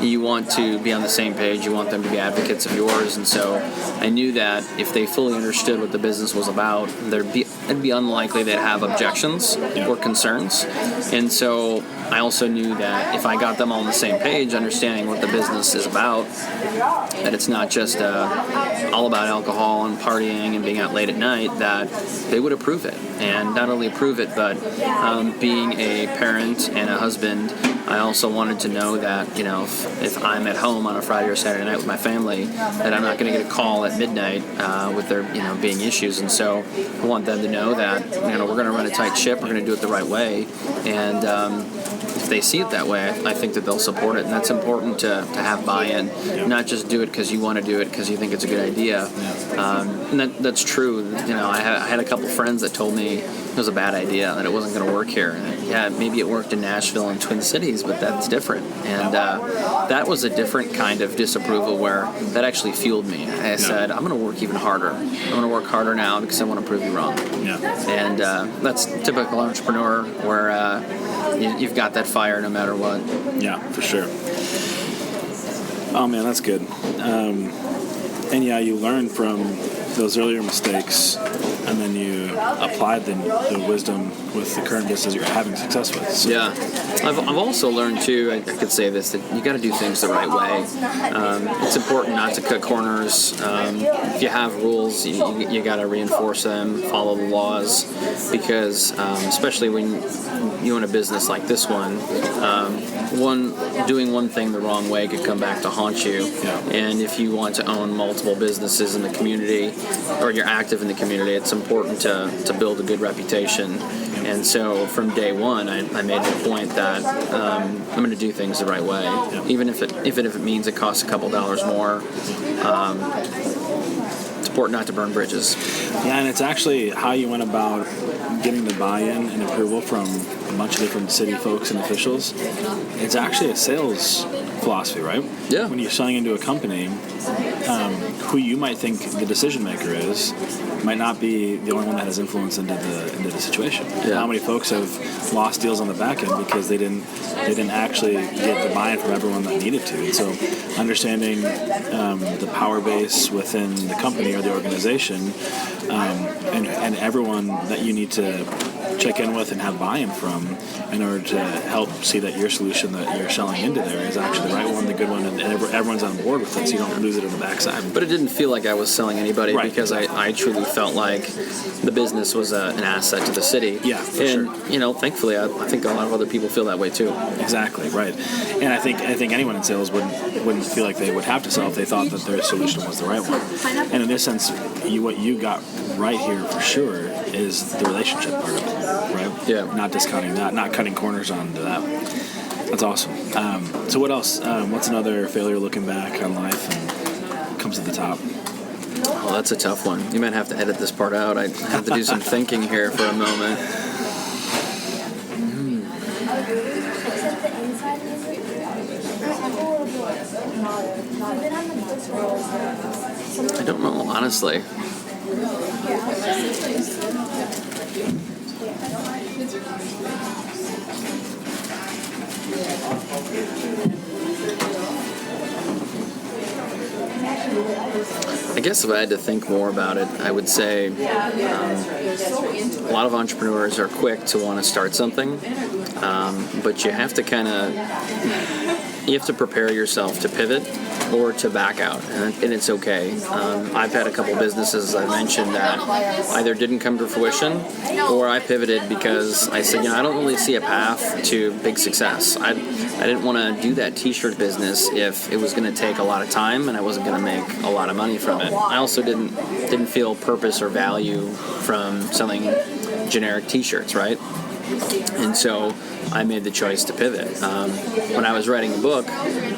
You want to be on the same page. You want them to be advocates of yours. And so I knew that if they fully understood what the business was about, it'd be unlikely they'd have objections or concerns. And so I also knew that if I got them all on the same page, understanding what the business is about, that it's not just all about alcohol and partying and being out late at night, that they would approve it. And not only approve it, but being a parent and a husband, I also wanted to know that, if I'm at home on a Friday or Saturday night with my family, that I'm not going to get a call at midnight with there, being issues. And so I want them to know that, we're going to run a tight ship, we're going to do it the right way. And if they see it that way, I think that they'll support it. And that's important to have buy-in, not just do it because you want to do it because you think it's a good idea. And that's true. I had a couple friends that told me it was a bad idea, that it wasn't going to work here. And maybe it worked in Nashville and Twin Cities, but that's different. And that was a different kind of disapproval where that actually fueled me. I said, I'm going to work even harder. I'm going to work harder now because I want to prove you wrong. And that's typical entrepreneur where you've got that fire no matter what. Yeah, for sure. Oh, man, that's good. And you learn from those earlier mistakes, and then you applied the wisdom with the current business you're having success with. So. Yeah. I've also learned, too, I could say this, that you got to do things the right way. It's important not to cut corners. If you have rules, you got to reinforce them, follow the laws, because especially when you own a business like this one, doing one thing the wrong way could come back to haunt you. Yeah. And if you want to own multiple businesses in the community, or you're active in the community, it's important to build a good reputation. And so from day one, I made the point that I'm going to do things the right way, even if it means it costs a couple dollars more. It's important not to burn bridges. Yeah, and it's actually how you went about getting the buy-in and approval from a bunch of different city folks and officials. It's actually a sales philosophy, right? Yeah. When you're selling into a company, who you might think the decision maker is might not be the only one that has influence into the situation. Yeah. How many folks have lost deals on the back end because they didn't actually get the buy-in from everyone that needed to. And so understanding the power base within the company or the organization, and everyone that you need to check in with and have buy-in from in order to help see that your solution that you're selling into there is actually the right one, the good one, and everyone's on board with it, so you don't lose it on the backside. But it didn't feel like I was selling anybody, right, because I truly felt like the business was an asset to the city. Yeah, for and, sure. thankfully, I think a lot of other people feel that way too. Exactly, right. And I think anyone in sales wouldn't feel like they would have to sell if they thought that their solution was the right one. And in this sense, what you got right here for sure is the relationship part of it, right? Yeah. Not discounting that, not cutting corners onto that. That's awesome. So what else? What's another failure looking back on life and comes at the top? Oh, that's a tough one. You might have to edit this part out. I have to do some thinking here for a moment. I don't know, honestly. I guess if I had to think more about it, I would say a lot of entrepreneurs are quick to want to start something, but you have to prepare yourself to pivot or to back out, and it's okay. I've had a couple businesses, as I mentioned, that either didn't come to fruition, or I pivoted because I said, I don't really see a path to big success. I didn't want to do that t-shirt business if it was going to take a lot of time and I wasn't going to make a lot of money from it. I also didn't feel purpose or value from selling generic t-shirts, right? And so I made the choice to pivot. When I was writing a book,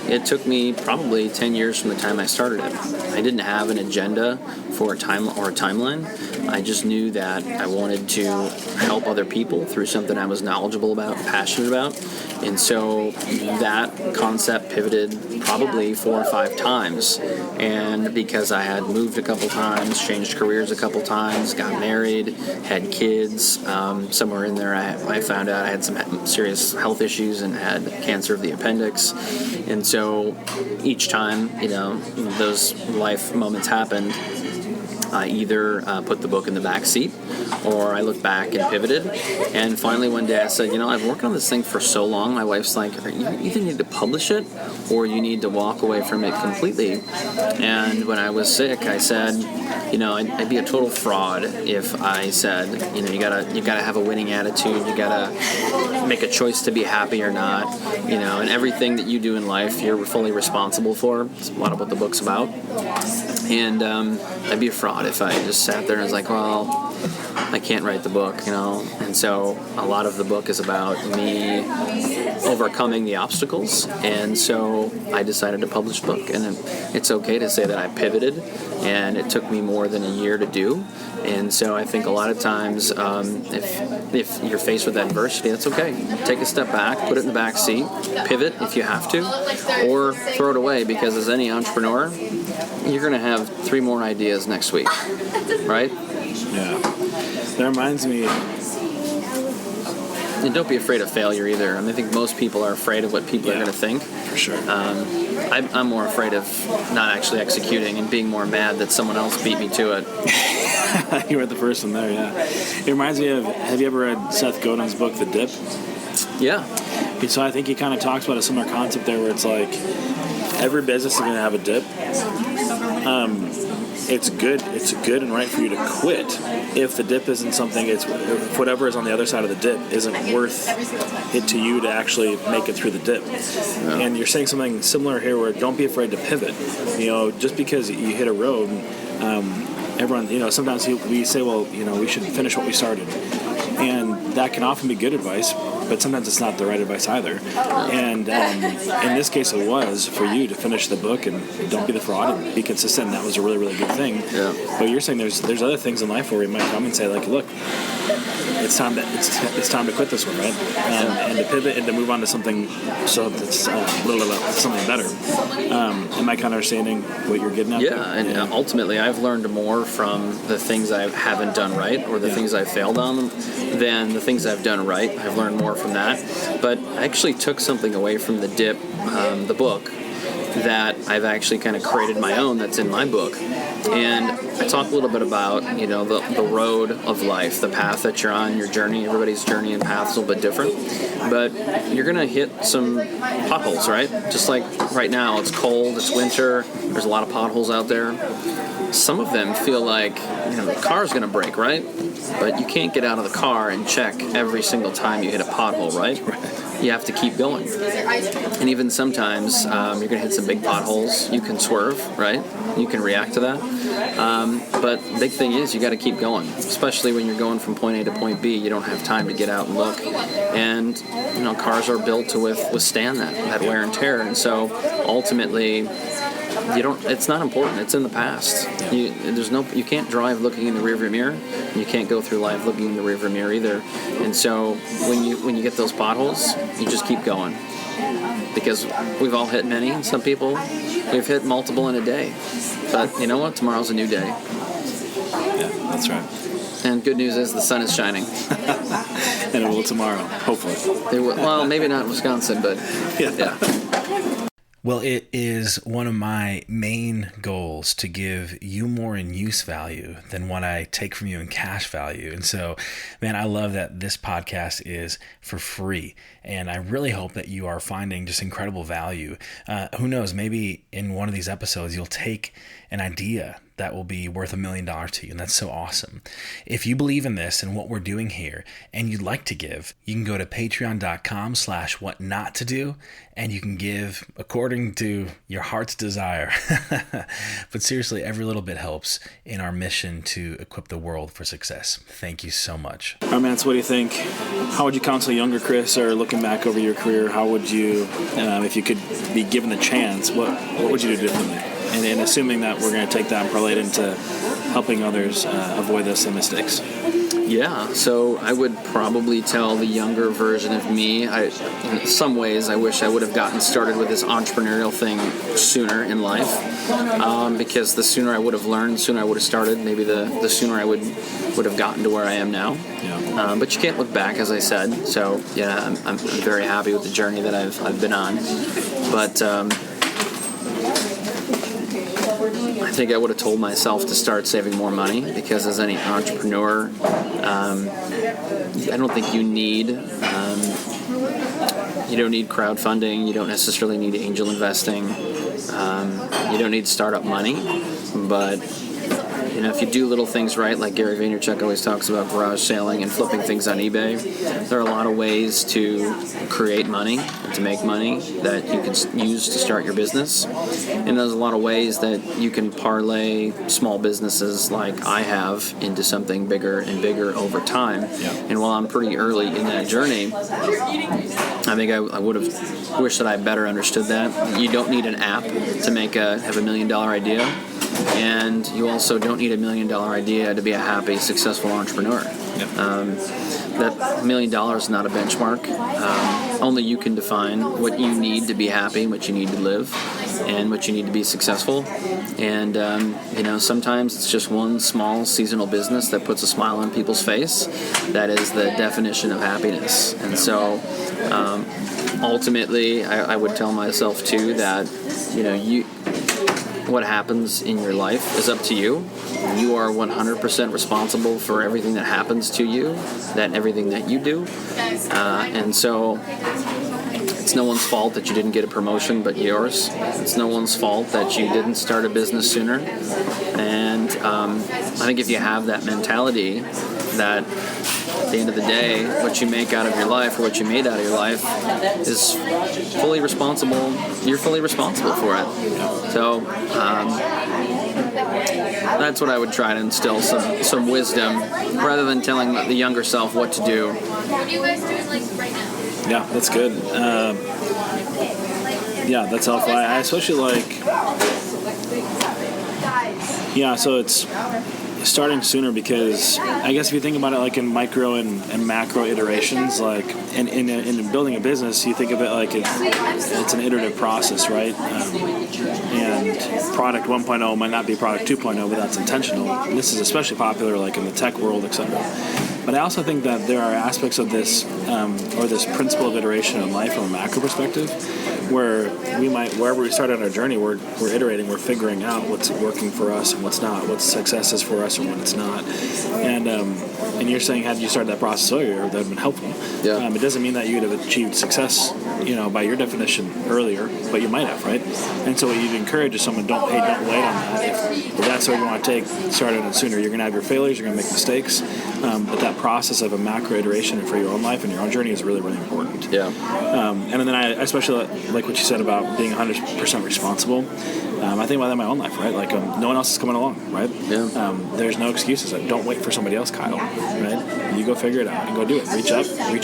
it took me probably 10 years from the time I started it. I didn't have an agenda for a timeline, I just knew that I wanted to help other people through something I was knowledgeable about, passionate about. And so that concept pivoted probably 4 or 5 times. And because I had moved a couple times, changed careers a couple times, got married, had kids, somewhere in there I found out I had some serious health issues and had cancer of the appendix. And so each time, those life moments happened, I either put the book in the back seat or I looked back and pivoted. And finally one day I said, I've worked on this thing for so long. My wife's like, you either need to publish it or you need to walk away from it completely. And when I was sick, I said, I'd be a total fraud if I said, you gotta have a winning attitude. You gotta make a choice to be happy or not. And everything that you do in life, you're fully responsible for. It's a lot of what the book's about. And I'd be a fraud if I just sat there and was like, well, I can't write the book, And so a lot of the book is about me overcoming the obstacles. And so I decided to publish the book. And it's okay to say that I pivoted, and it took me more than a year to do. And so I think a lot of times, if you're faced with adversity, that's okay. Take a step back, put it in the back seat, pivot if you have to, or throw it away, because as any entrepreneur, you're going to have 3 more ideas next week, right? Yeah. That reminds me. And don't be afraid of failure either. I think most people are afraid of what people are going to think. For sure. I'm more afraid of not actually executing and being more mad that someone else beat me to it. You were the first one there, yeah. It reminds me of, have you ever read Seth Godin's book, The Dip? Yeah. So I think he kind of talks about a similar concept there where it's like every business is going to have a dip. It's good and right for you to quit if the dip isn't something, if whatever is on the other side of the dip isn't worth it to you to actually make it through the dip. Yeah. And you're saying something similar here where don't be afraid to pivot. Just because you hit a road, everyone, sometimes we say, well, we should finish what we started. And that can often be good advice, but sometimes it's not the right advice either. And in this case, it was for you to finish the book and don't be the fraud and be consistent. And that was a really, really good thing. Yeah. But you're saying there's other things in life where we might come and say, like, look, it's time to quit this one, right? And to pivot and to move on to something that's something better. Am I kind of understanding what you're getting at? Yeah, and ultimately, I've learned more from the things I haven't done right or the things I failed on than the things I've done right. I've learned more from that. But I actually took something away from the dip, the book, that I've actually kind of created my own that's in my book. And I talk a little bit about, the road of life, the path that you're on, your journey. Everybody's journey and path is a little bit different. But you're going to hit some potholes, right? Just like right now, it's cold, it's winter, there's a lot of potholes out there. Some of them feel like, the car's going to break, right? But you can't get out of the car and check every single time you hit a pothole, right? You have to keep going. And even sometimes you're going to hit some big potholes. You can swerve, right? You can react to that. But the big thing is you got to keep going, especially when you're going from point A to point B. You don't have time to get out and look. And, cars are built to withstand that wear and tear. And so ultimately, it's not important. It's in the past. You can't drive looking in the rearview mirror. And you can't go through life looking in the rearview mirror either. And so when you get those potholes, you just keep going. Because we've all hit many, and some people we've hit multiple in a day. But you know what? Tomorrow's a new day. Yeah, that's right. And good news is the sun is shining. And it will tomorrow, hopefully. Well, maybe not in Wisconsin, but yeah. Well, it is one of my main goals to give you more in use value than what I take from you in cash value. And so, man, I love that this podcast is for free. And I really hope that you are finding just incredible value. Who knows, maybe in one of these episodes, you'll take an idea that will be worth $1 million to you. And that's so awesome. If you believe in this and what we're doing here and you'd like to give, you can go to patreon.com/whatnotttodo and you can give according to your heart's desire. But seriously, every little bit helps in our mission to equip the world for success. Thank you so much. All right, man, so what do you think? How would you counsel younger Chris, or looking back over your career, how would you, if you could be given the chance, what would you do differently? And assuming that we're going to take that and parlay it into helping others avoid those same mistakes? Yeah, so I would probably tell the younger version of me, in some ways I wish I would have gotten started with this entrepreneurial thing sooner in life, because the sooner I would have learned, the sooner I would have started, maybe the sooner I would have gotten to where I am now. Yeah. But you can't look back, as I said, so yeah, I'm very happy with the journey that I've been on. But I think I would have told myself to start saving more money, because as any entrepreneur, I don't think you don't need crowdfunding, you don't necessarily need angel investing, you don't need startup money, but if you do little things right, like Gary Vaynerchuk always talks about garage sailing and flipping things on eBay, there are a lot of ways to create money and to make money that you can use to start your business. And there's a lot of ways that you can parlay small businesses like I have into something bigger and bigger over time. Yeah. And while I'm pretty early in that journey, I think I would have wished that I better understood that. You don't need an app to have $1 million idea. And you also don't need $1 million idea to be a happy, successful entrepreneur. Yep. That $1 million is not a benchmark. Only you can define what you need to be happy, what you need to live, and what you need to be successful. And sometimes it's just one small seasonal business that puts a smile on people's face. That is the definition of happiness. And so, ultimately, I would tell myself too that what happens in your life is up to you. You are 100% responsible for everything that happens to you, everything that you do. And so it's no one's fault that you didn't get a promotion but yours. It's no one's fault that you didn't start a business sooner. And I think if you have that mentality that at the end of the day, what you make out of your life or what you made out of your life is fully responsible. You're fully responsible for it. So that's what I would try to instill, some wisdom, rather than telling the younger self what to do. What are you guys doing right now? Yeah, that's good. That's helpful. I especially like. Yeah, so it's starting sooner, because I guess if you think about it like in micro and macro iterations, like in building a business, you think of it like it's an iterative process, right? And product 1.0 might not be product 2.0, but that's intentional. And this is especially popular like in the tech world, etc. But I also think that there are aspects of this, or this principle of iteration in life from a macro perspective, where wherever we start on our journey, we're iterating, we're figuring out what's working for us and what's not, what success is for us and what it's not. And you're saying, had you started that process earlier, that would have been helpful. Yeah. It doesn't mean that you'd have achieved success, by your definition earlier, but you might have, right? And so what you'd encourage is someone, don't wait on that. If that's what you want to take, start on it sooner. You're going to have your failures, you're going to make mistakes, but that process of a macro iteration for your own life and your own journey is really, really important. Yeah. And then I especially like what you said about being 100% responsible. I think about that in my own life, right? Like no one else is coming along, right? Yeah. There's no excuses. Don't wait for somebody else, Kyle. Right? You go figure it out and go do it. Reach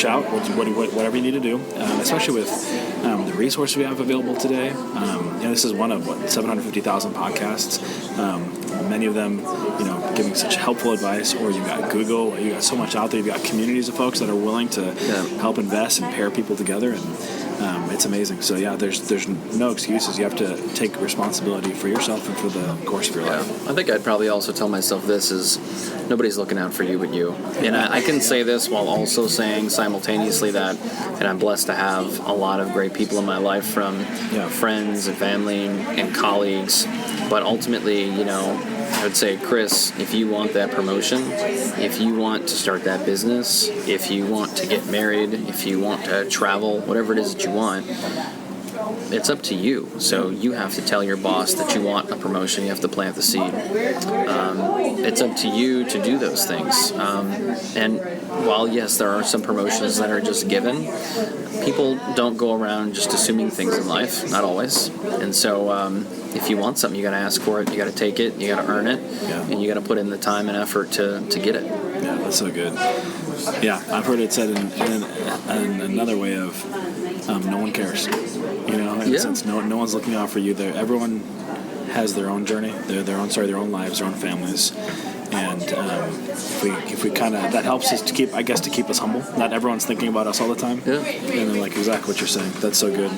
out. Whatever you need to do. Especially with the resources we have available today. This is one of 750,000 podcasts. Many of them, giving such helpful advice. Or you've got Google. You got so much out there. You've got communities of folks that are willing to help invest and pair people together, and it's amazing. So yeah, there's no excuses. You have to take responsibility for yourself and for the course of your life. I think I'd probably also tell myself this is nobody's looking out for you but you. And I can say this while also saying simultaneously that, and I'm blessed to have a lot of great people in my life, from friends and family and colleagues. But ultimately, I would say, Chris, if you want that promotion, if you want to start that business, if you want to get married, if you want to travel, whatever it is that you want, it's up to you. So you have to tell your boss that you want a promotion. You have to plant the seed. It's up to you to do those things. And while, yes, there are some promotions that are just given, people don't go around just assuming things in life. Not always. And so if you want something, you got to ask for it. You got to take it. You got to earn it. And you got to put in the time and effort to get it. Yeah, that's so good. Yeah, I've heard it said in another way of no one cares. In a sense, no one's looking out for you. Everyone has their own journey, their own lives, their own families. And if we kind of, that helps us to keep us humble. Not everyone's thinking about us all the time. Yeah. And then like exactly what you're saying. That's so good.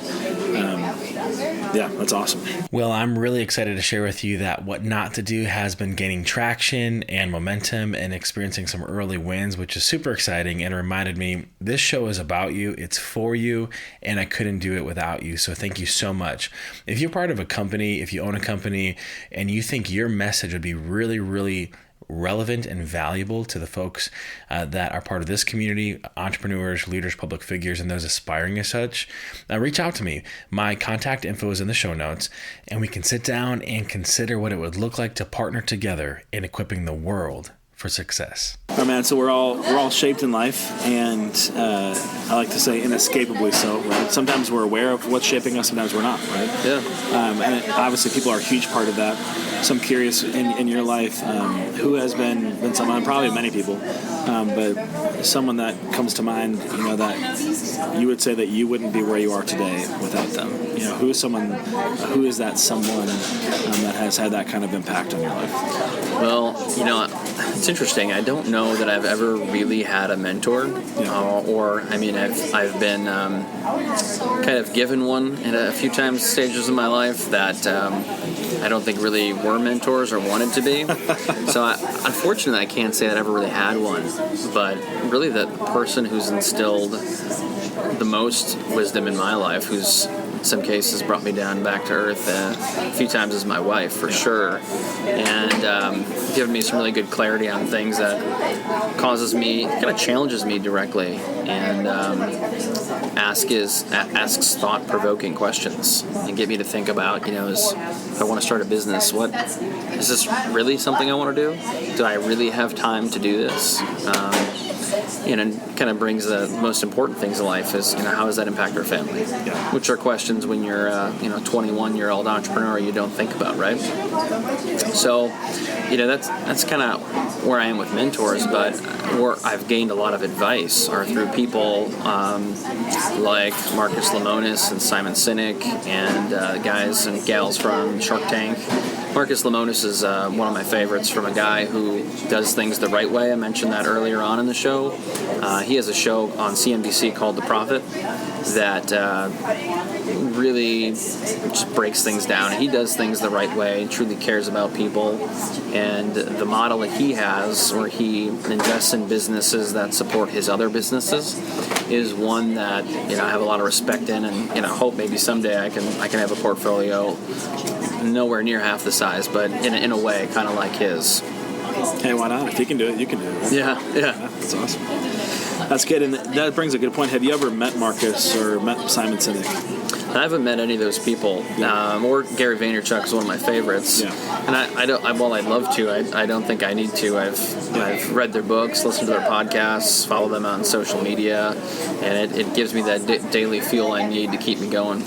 Yeah, that's awesome. Well, I'm really excited to share with you that What Not to Do has been gaining traction and momentum and experiencing some early wins, which is super exciting, and reminded me this show is about you, it's for you, and I couldn't do it without you. So thank you so much. If you're part of a company, if you own a company, and you think your message would be really, really relevant and valuable to the folks that are part of this community, entrepreneurs, leaders, public figures, and those aspiring as such, reach out to me. My contact info is in the show notes, and we can sit down and consider what it would look like to partner together in equipping the world for success. All right, man. So we're all shaped in life, and I like to say inescapably so. Right? Sometimes we're aware of what's shaping us, sometimes we're not. Right? Yeah. Obviously, people are a huge part of that. So I'm curious in your life, who has been someone, probably many people, but someone that comes to mind, that you would say that you wouldn't be where you are today without them. Who is that someone that has had that kind of impact on your life? Well, it's interesting. I don't know that I've ever really had a mentor, I've been kind of given one in a few stages of my life that I don't think really were mentors or wanted to be. So unfortunately, I can't say that I ever really had one. But really, the person who's instilled the most wisdom in my life, who's in some cases brought me down back to earth a few times, is my wife, for sure. And given me some really good clarity on things that kind of challenges me directly, and asks thought-provoking questions and get me to think about, if I want to start a business, is this really something I want to do? Do I really have time to do this? And kind of brings the most important things in life is, how does that impact our family? Yeah. Which are questions when you're a 21-year-old entrepreneur you don't think about, right? So, that's kind of where I am with mentors, but where I've gained a lot of advice are through people like Marcus Lemonis and Simon Sinek and guys and gals from Shark Tank. Marcus Lemonis is one of my favorites, from a guy who does things the right way. I mentioned that earlier on in the show. He has a show on CNBC called The Prophet that really just breaks things down. He does things the right way, truly cares about people, and the model that he has, where he invests in businesses that support his other businesses, is one that I have a lot of respect in, and hope maybe someday I can have a portfolio nowhere near half the size, but in a way kind of like his. Hey, why not? If he can do it, you can do it. Right? Yeah. That's awesome. That's good, and that brings a good point. Have you ever met Marcus or met Simon Sinek? I haven't met any of those people. Or Gary Vaynerchuk is one of my favorites. Yeah. And I'd love to. I don't think I need to. I've read their books, listened to their podcasts, follow them on social media, and it gives me that daily fuel I need to keep me going.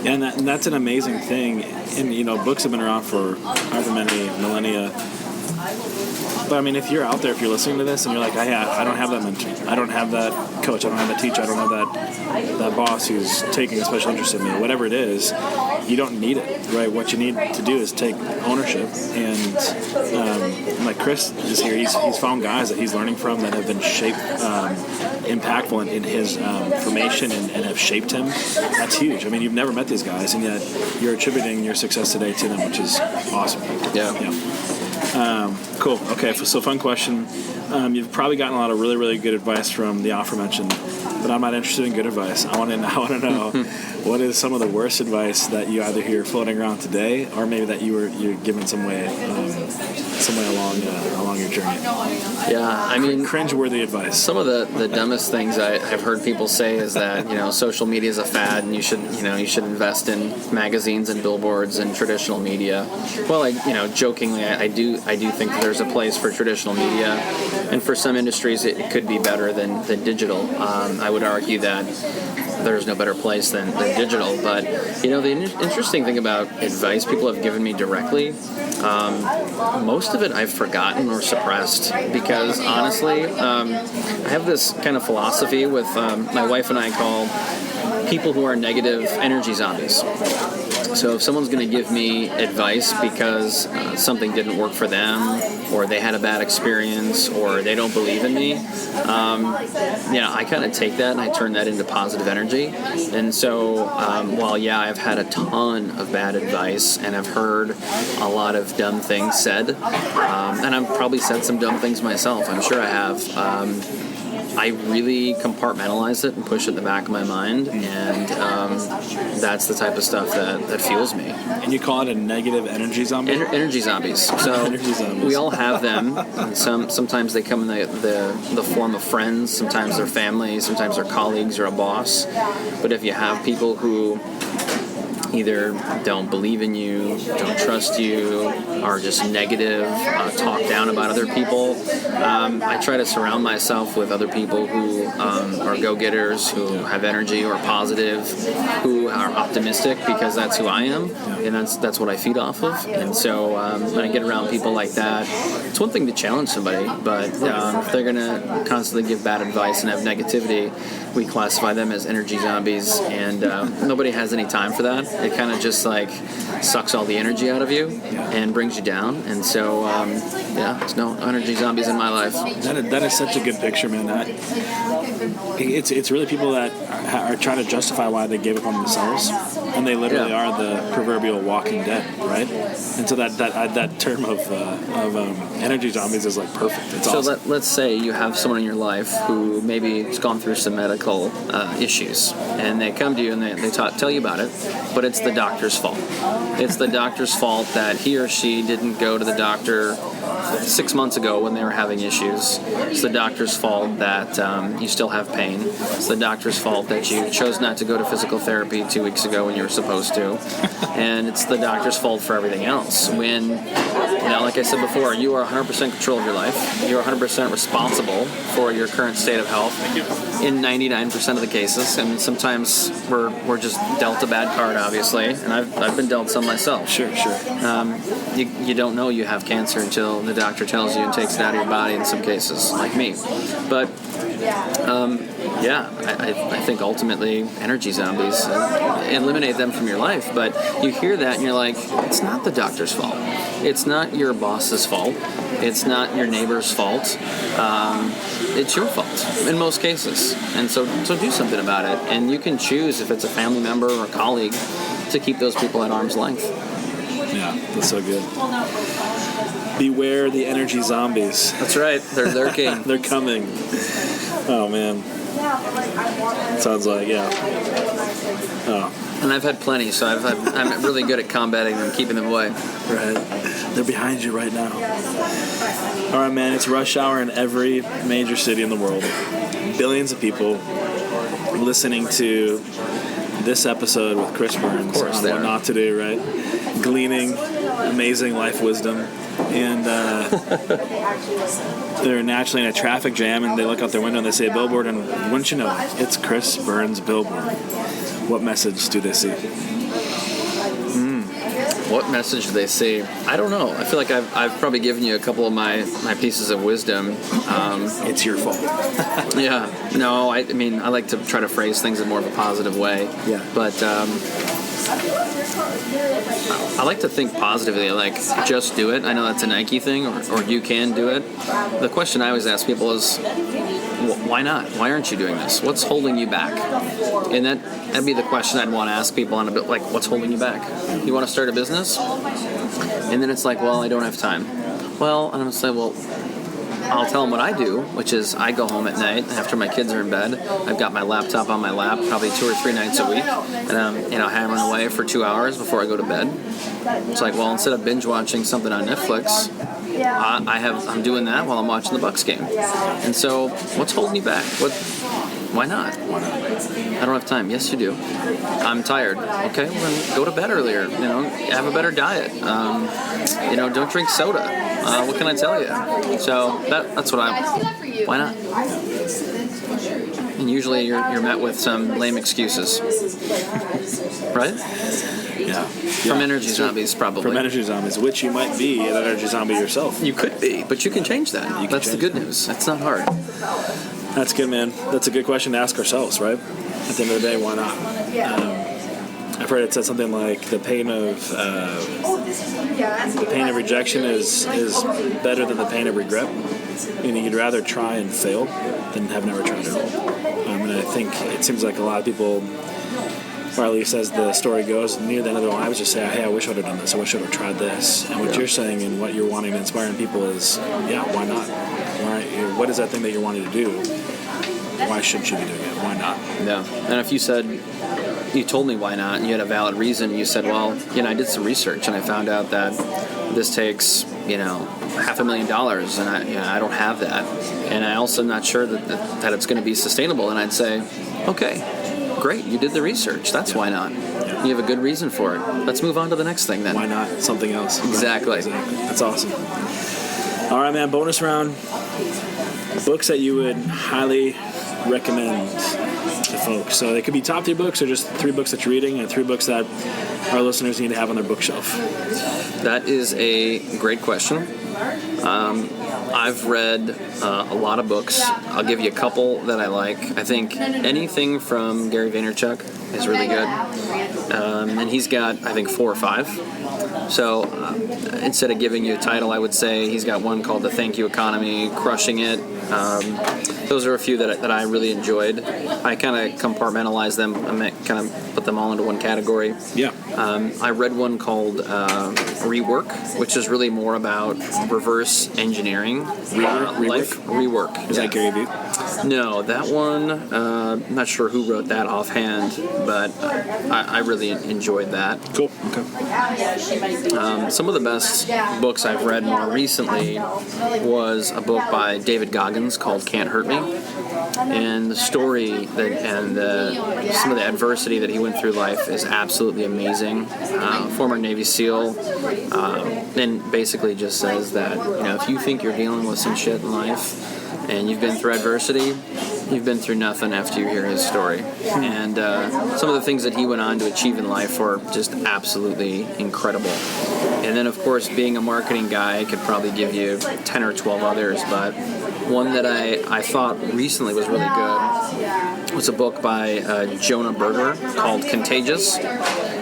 Yeah, and that's an amazing thing. And books have been around for however many millennia. But if you're out there, if you're listening to this and you're like, I don't have that mentor, I don't have that coach, I don't have that teacher, I don't have that boss who's taking a special interest in me, whatever it is, you don't need it, right? What you need to do is take ownership. And like Chris is here, he's found guys that he's learning from that have been impactful in his formation and have shaped him. That's huge. You've never met these guys, and yet you're attributing your success today to them, which is awesome. Yeah. Cool. Okay, so fun question. You've probably gotten a lot of really, really good advice from the aforementioned, but I'm not interested in good advice. I want to know what is some of the worst advice that you either hear floating around today, or maybe that you're given some way along your journey. Yeah, cringeworthy advice. Some of the dumbest things I've heard people say is that social media is a fad, and you should invest in magazines and billboards and traditional media. Well, jokingly, I do think that there's a place for traditional media, and for some industries it could be better than digital. I would argue that there's no better place than digital. But the interesting thing about advice people have given me directly, most of it I've forgotten or suppressed, because honestly, I have this kind of philosophy with my wife and I call people who are negative energy zombies. So if someone's going to give me advice because something didn't work for them, or they had a bad experience, or they don't believe in me, I kind of take that and I turn that into positive energy. And so while I've had a ton of bad advice and I've heard a lot of dumb things said, and I've probably said some dumb things myself, I'm sure I have, I really compartmentalize it and push it in the back of my mind, and that's the type of stuff that fuels me. And you call it a negative energy zombie? Energy zombies. So Energy zombies. We all have them. And sometimes they come in the form of friends, sometimes they're family, sometimes they're colleagues or a boss. But if you have people who either don't believe in you, don't trust you, are just negative, talk down about other people, I try to surround myself with other people who are go-getters, who have energy or positive, who are optimistic, because that's who I am, and that's what I feed off of. And so when I get around people like that, it's one thing to challenge somebody, but if they're going to constantly give bad advice and have negativity, we classify them as energy zombies, and nobody has any time for that. It kind of just like sucks all the energy out of you and brings you down. And so, there's no energy zombies in my life. That is such a good picture, man. It's really people that are trying to justify why they gave up on themselves, and they literally are the proverbial walking dead, right? And so that term of energy zombies is like perfect. It's awesome. So let's say you have someone in your life who maybe has gone through some medical issues, and they come to you and they tell you about it, but it's the doctor's fault. It's the doctor's fault that he or she didn't go to the doctor 6 months ago when they were having issues. It's the doctor's fault that you still have pain. It's the doctor's fault that you chose not to go to physical therapy 2 weeks ago when you were supposed to. And it's the doctor's fault for everything else. When, like I said before, you are 100% in control of your life. You're 100% responsible for your current state of health in 99% of the cases. And sometimes we're just dealt a bad card, obviously. And I've been dealt some myself. Sure. You don't know you have cancer until the doctor tells you and takes it out of your body in some cases, like me. But I think ultimately energy zombies, eliminate them from your life. But you hear that and you're like, it's not the doctor's fault. It's not your boss's fault. It's not your neighbor's fault. It's your fault in most cases. And so do something about it. And you can choose, if it's a family member or a colleague, to keep those people at arm's length. Yeah, that's so good. Beware the energy zombies. That's right. They're lurking. They're coming. Oh, man. Sounds like, Oh. And I've had plenty, so I'm really good at combating them, keeping them away. Right. They're behind you right now. All right, man. It's rush hour in every major city in the world. Billions of people listening to this episode with Chris Burns on what not to do, right? Gleaning amazing life wisdom. And they're naturally in a traffic jam, and they look out their window and they see a billboard, and wouldn't you know it, it's Chris Burns' billboard. What message do they see? What message do they see? I don't know. I feel like I've probably given you a couple of my pieces of wisdom. It's your fault. Yeah. No, I mean, I like to try to phrase things in more of a positive way. Yeah. But I like to think positively, like just do it. I know that's a Nike thing, or you can do it. The question I always ask people is, why not? Why aren't you doing this? What's holding you back? And that'd be the question I'd want to ask people on a bit, like, what's holding you back? You want to start a business? And then it's like, well, I don't have time. Well, and I'm going to say, well, I'll tell them what I do, which is I go home at night after my kids are in bed. I've got my laptop on my lap probably 2 or 3 nights a week, and I'm hammering away for 2 hours before I go to bed. It's like, well, instead of binge watching something on Netflix, I'm doing that while I'm watching the Bucks game. And so, what's holding you back? Why not? I don't have time. Yes, you do. I'm tired. Okay, well then go to bed earlier. Have a better diet. Don't drink soda. What can I tell you? So that's what why not? And usually you're met with some lame excuses, right? Yeah. From energy zombies, probably. From energy zombies, which you might be an energy zombie yourself. You could be, but you can change that. That's the good news. It's not hard. That's good, man. That's a good question to ask ourselves, right? At the end of the day, why not? I've heard it said something like the pain of rejection is better than the pain of regret. Meaning you'd rather try and fail than have never tried at all. And I think it seems like a lot of people, or at least as the story goes, near the end of their lives just say, hey, I wish I would have done this. I wish I would have tried this. And what you're saying and what you're wanting to inspire in people is, yeah, why not? What is that thing that you're wanting to do? Why shouldn't you be doing it? Why not? Yeah. And if you told me why not, and you had a valid reason, you said, well, I did some research and I found out that this takes, $500,000 and I don't have that. And I also am not sure that it's going to be sustainable. And I'd say, okay, great, you did the research. That's why not. Yeah. You have a good reason for it. Let's move on to the next thing then. Why not something else? Exactly. That's awesome. All right, man, bonus round. Books that you would highly recommend to folks. So they could be top 3 books or just 3 books that you're reading and 3 books that our listeners need to have on their bookshelf. That is a great question. I've read a lot of books. I'll give you a couple that I like. I think anything from Gary Vaynerchuk is really good. And he's got, I think, 4 or 5. So instead of giving you a title, I would say he's got one called The Thank You Economy, Crushing It. Those are a few that I really enjoyed. I kind of compartmentalize them. I kind of put them all into one category. Yeah. I read one called Rework, which is really more about reverse engineering. Rework. Is that Gary Vee? No, that one, I'm not sure who wrote that offhand, but I really enjoyed that. Cool. Okay. Some of the best books I've read more recently was a book by David Goggins called Can't Hurt Me. And the story and some of the adversity that he went through life is absolutely amazing. Former Navy SEAL, and basically just says that if you think you're dealing with some shit in life and you've been through adversity, you've been through nothing after you hear his story. And some of the things that he went on to achieve in life were just absolutely incredible. And then, of course, being a marketing guy, I could probably give you 10 or 12 others, but one that I thought recently was really good was a book by Jonah Berger called Contagious.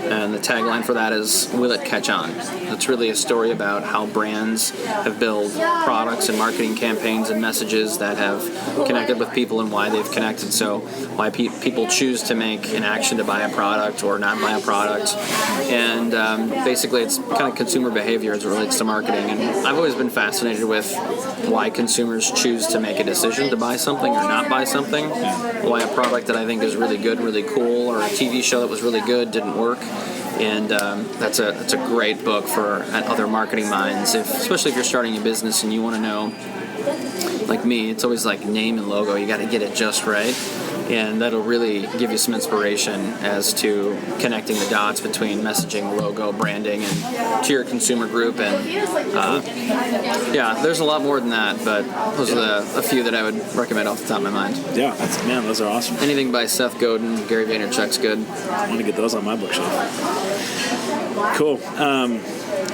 And the tagline for that is, will it catch on? It's really a story about how brands have built products and marketing campaigns and messages that have connected with people and why they've connected. So why people choose to make an action to buy a product or not buy a product. And basically it's kind of consumer behavior as it relates to marketing. And I've always been fascinated with why consumers choose to make a decision to buy something or not buy something. Why a product that I think is really good, really cool, or a TV show that was really good didn't work. And that's a great book for other marketing minds, especially if you're starting a business and you want to know, like me, it's always like name and logo. You got to get it just right. And that'll really give you some inspiration as to connecting the dots between messaging, logo, branding, and to your consumer group. And there's a lot more than that, but those are a few that I would recommend off the top of my mind. Yeah, those are awesome. Anything by Seth Godin, Gary Vaynerchuk's good. I want to get those on my bookshelf. Cool.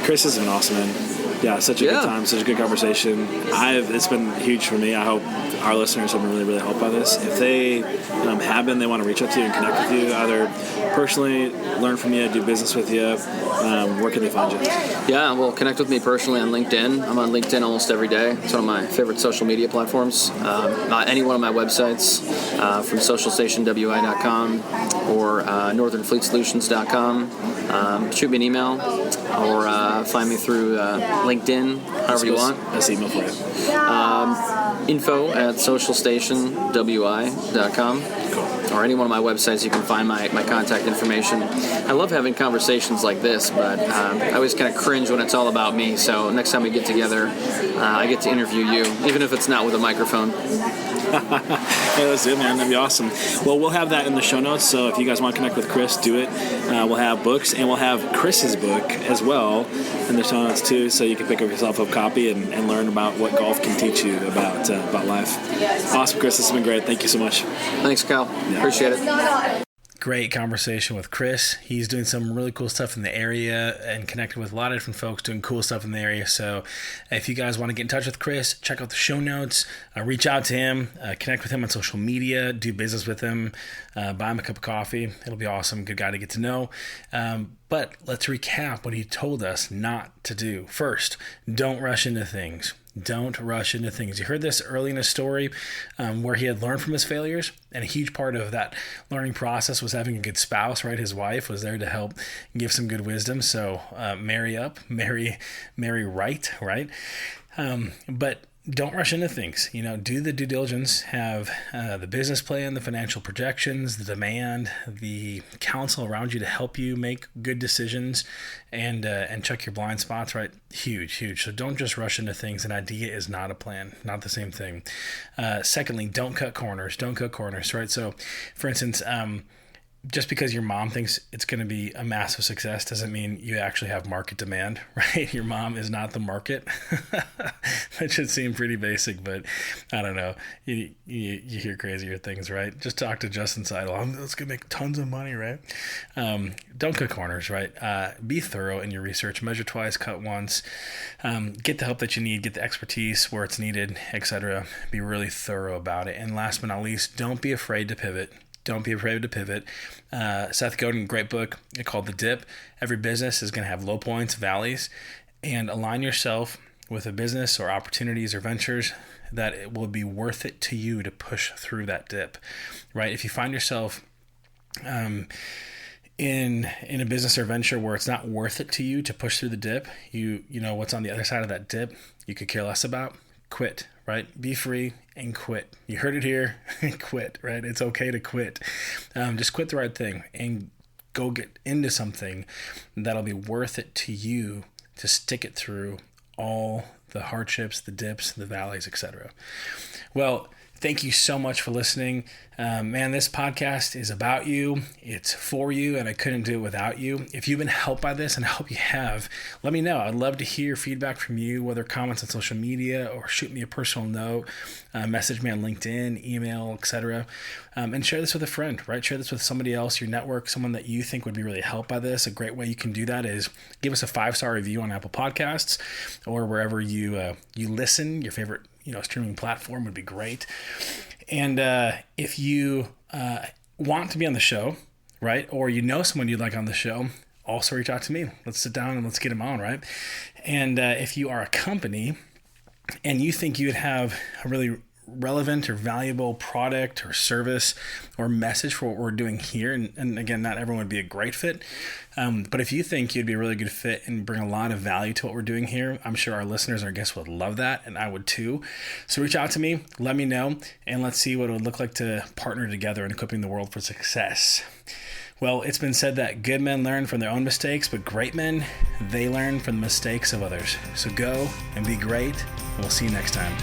Chris has been awesome, man. Yeah, such a good time, such a good conversation. It's been huge for me. I hope our listeners have been really, really helped by this. If they they want to reach out to you and connect with you, either personally, learn from you, do business with you, where can they find you? Yeah, well, connect with me personally on LinkedIn. I'm on LinkedIn almost every day. It's one of my favorite social media platforms. Any one of my websites, from socialstationwi.com or northernfleetsolutions.com. Shoot me an email or find me through LinkedIn, however you want. That's the email for you. info@socialstationwi.com. Or any one of my websites, you can find my contact information. I love having conversations like this, but I always kind of cringe when it's all about me. So next time we get together, I get to interview you, even if it's not with a microphone. Hey, let's do it, man. That'd be awesome. Well, we'll have that in the show notes, so if you guys want to connect with Chris, do it. We'll have books, and we'll have Chris's book as well in the show notes too, so you can pick up yourself a copy and learn about what golf can teach you about life. Awesome, Chris. This has been great. Thank you so much. Thanks, Kyle. Yeah. Appreciate it. Great conversation with Chris. He's doing some really cool stuff in the area and connected with a lot of different folks doing cool stuff in the area. So if you guys want to get in touch with Chris, check out the show notes, reach out to him, connect with him on social media, do business with him, buy him a cup of coffee. It'll be awesome. Good guy to get to know. But let's recap what he told us not to do. First, don't rush into things. Don't rush into things. You heard this early in his story where he had learned from his failures, and a huge part of that learning process was having a good spouse, right? His wife was there to help give some good wisdom. So marry up, marry right? But don't rush into things. Do the due diligence, have the business plan, the financial projections, the demand, the counsel around you to help you make good decisions, and check your blind spots, right? Huge. So don't just rush into things. An idea is not a plan, not the same thing. Secondly, don't cut corners, right? So for instance, just because your mom thinks it's going to be a massive success doesn't mean you actually have market demand, right? Your mom is not the market. That should seem pretty basic, but I don't know. You hear crazier things, right? Just talk to Justin Seidel. It's going to make tons of money, right? Don't cut corners, right? Be thorough in your research. Measure twice, cut once. Get the help that you need. Get the expertise where it's needed, etc. Be really thorough about it. And last but not least, don't be afraid to pivot. Don't be afraid to pivot. Seth Godin, great book called The Dip. Every business is going to have low points, valleys, and align yourself with a business or opportunities or ventures that it will be worth it to you to push through that dip, right? If you find yourself in a business or venture where it's not worth it to you to push through the dip, you know what's on the other side of that dip, you could care less about. Quit, right? Be free and quit. You heard it here. Quit, right? It's okay to quit. Just quit the right thing and go get into something that'll be worth it to you to stick it through all the hardships, the dips, the valleys, etc. Well, thank you so much for listening. Man, this podcast is about you. It's for you, and I couldn't do it without you. If you've been helped by this, and I hope you have, let me know. I'd love to hear feedback from you, whether comments on social media or shoot me a personal note, message me on LinkedIn, email, etc. And share this with a friend, right? Share this with somebody else, your network, someone that you think would be really helped by this. A great way you can do that is give us a 5-star review on Apple Podcasts or wherever you listen. Your favorite streaming platform would be great. And if you want to be on the show, right, or someone you'd like on the show, also reach out to me. Let's sit down and let's get them on, right? And if you are a company and you think you would have a really relevant or valuable product or service or message for what we're doing here, and again, not everyone would be a great fit, but if you think you'd be a really good fit and bring a lot of value to what we're doing here, I'm sure our listeners and our guests would love that, and I would too. So reach out to me, let me know, and let's see what it would look like to partner together in equipping the world for success. Well, it's been said that good men learn from their own mistakes, but great men, they learn from the mistakes of others. So go and be great, and we'll see you next time.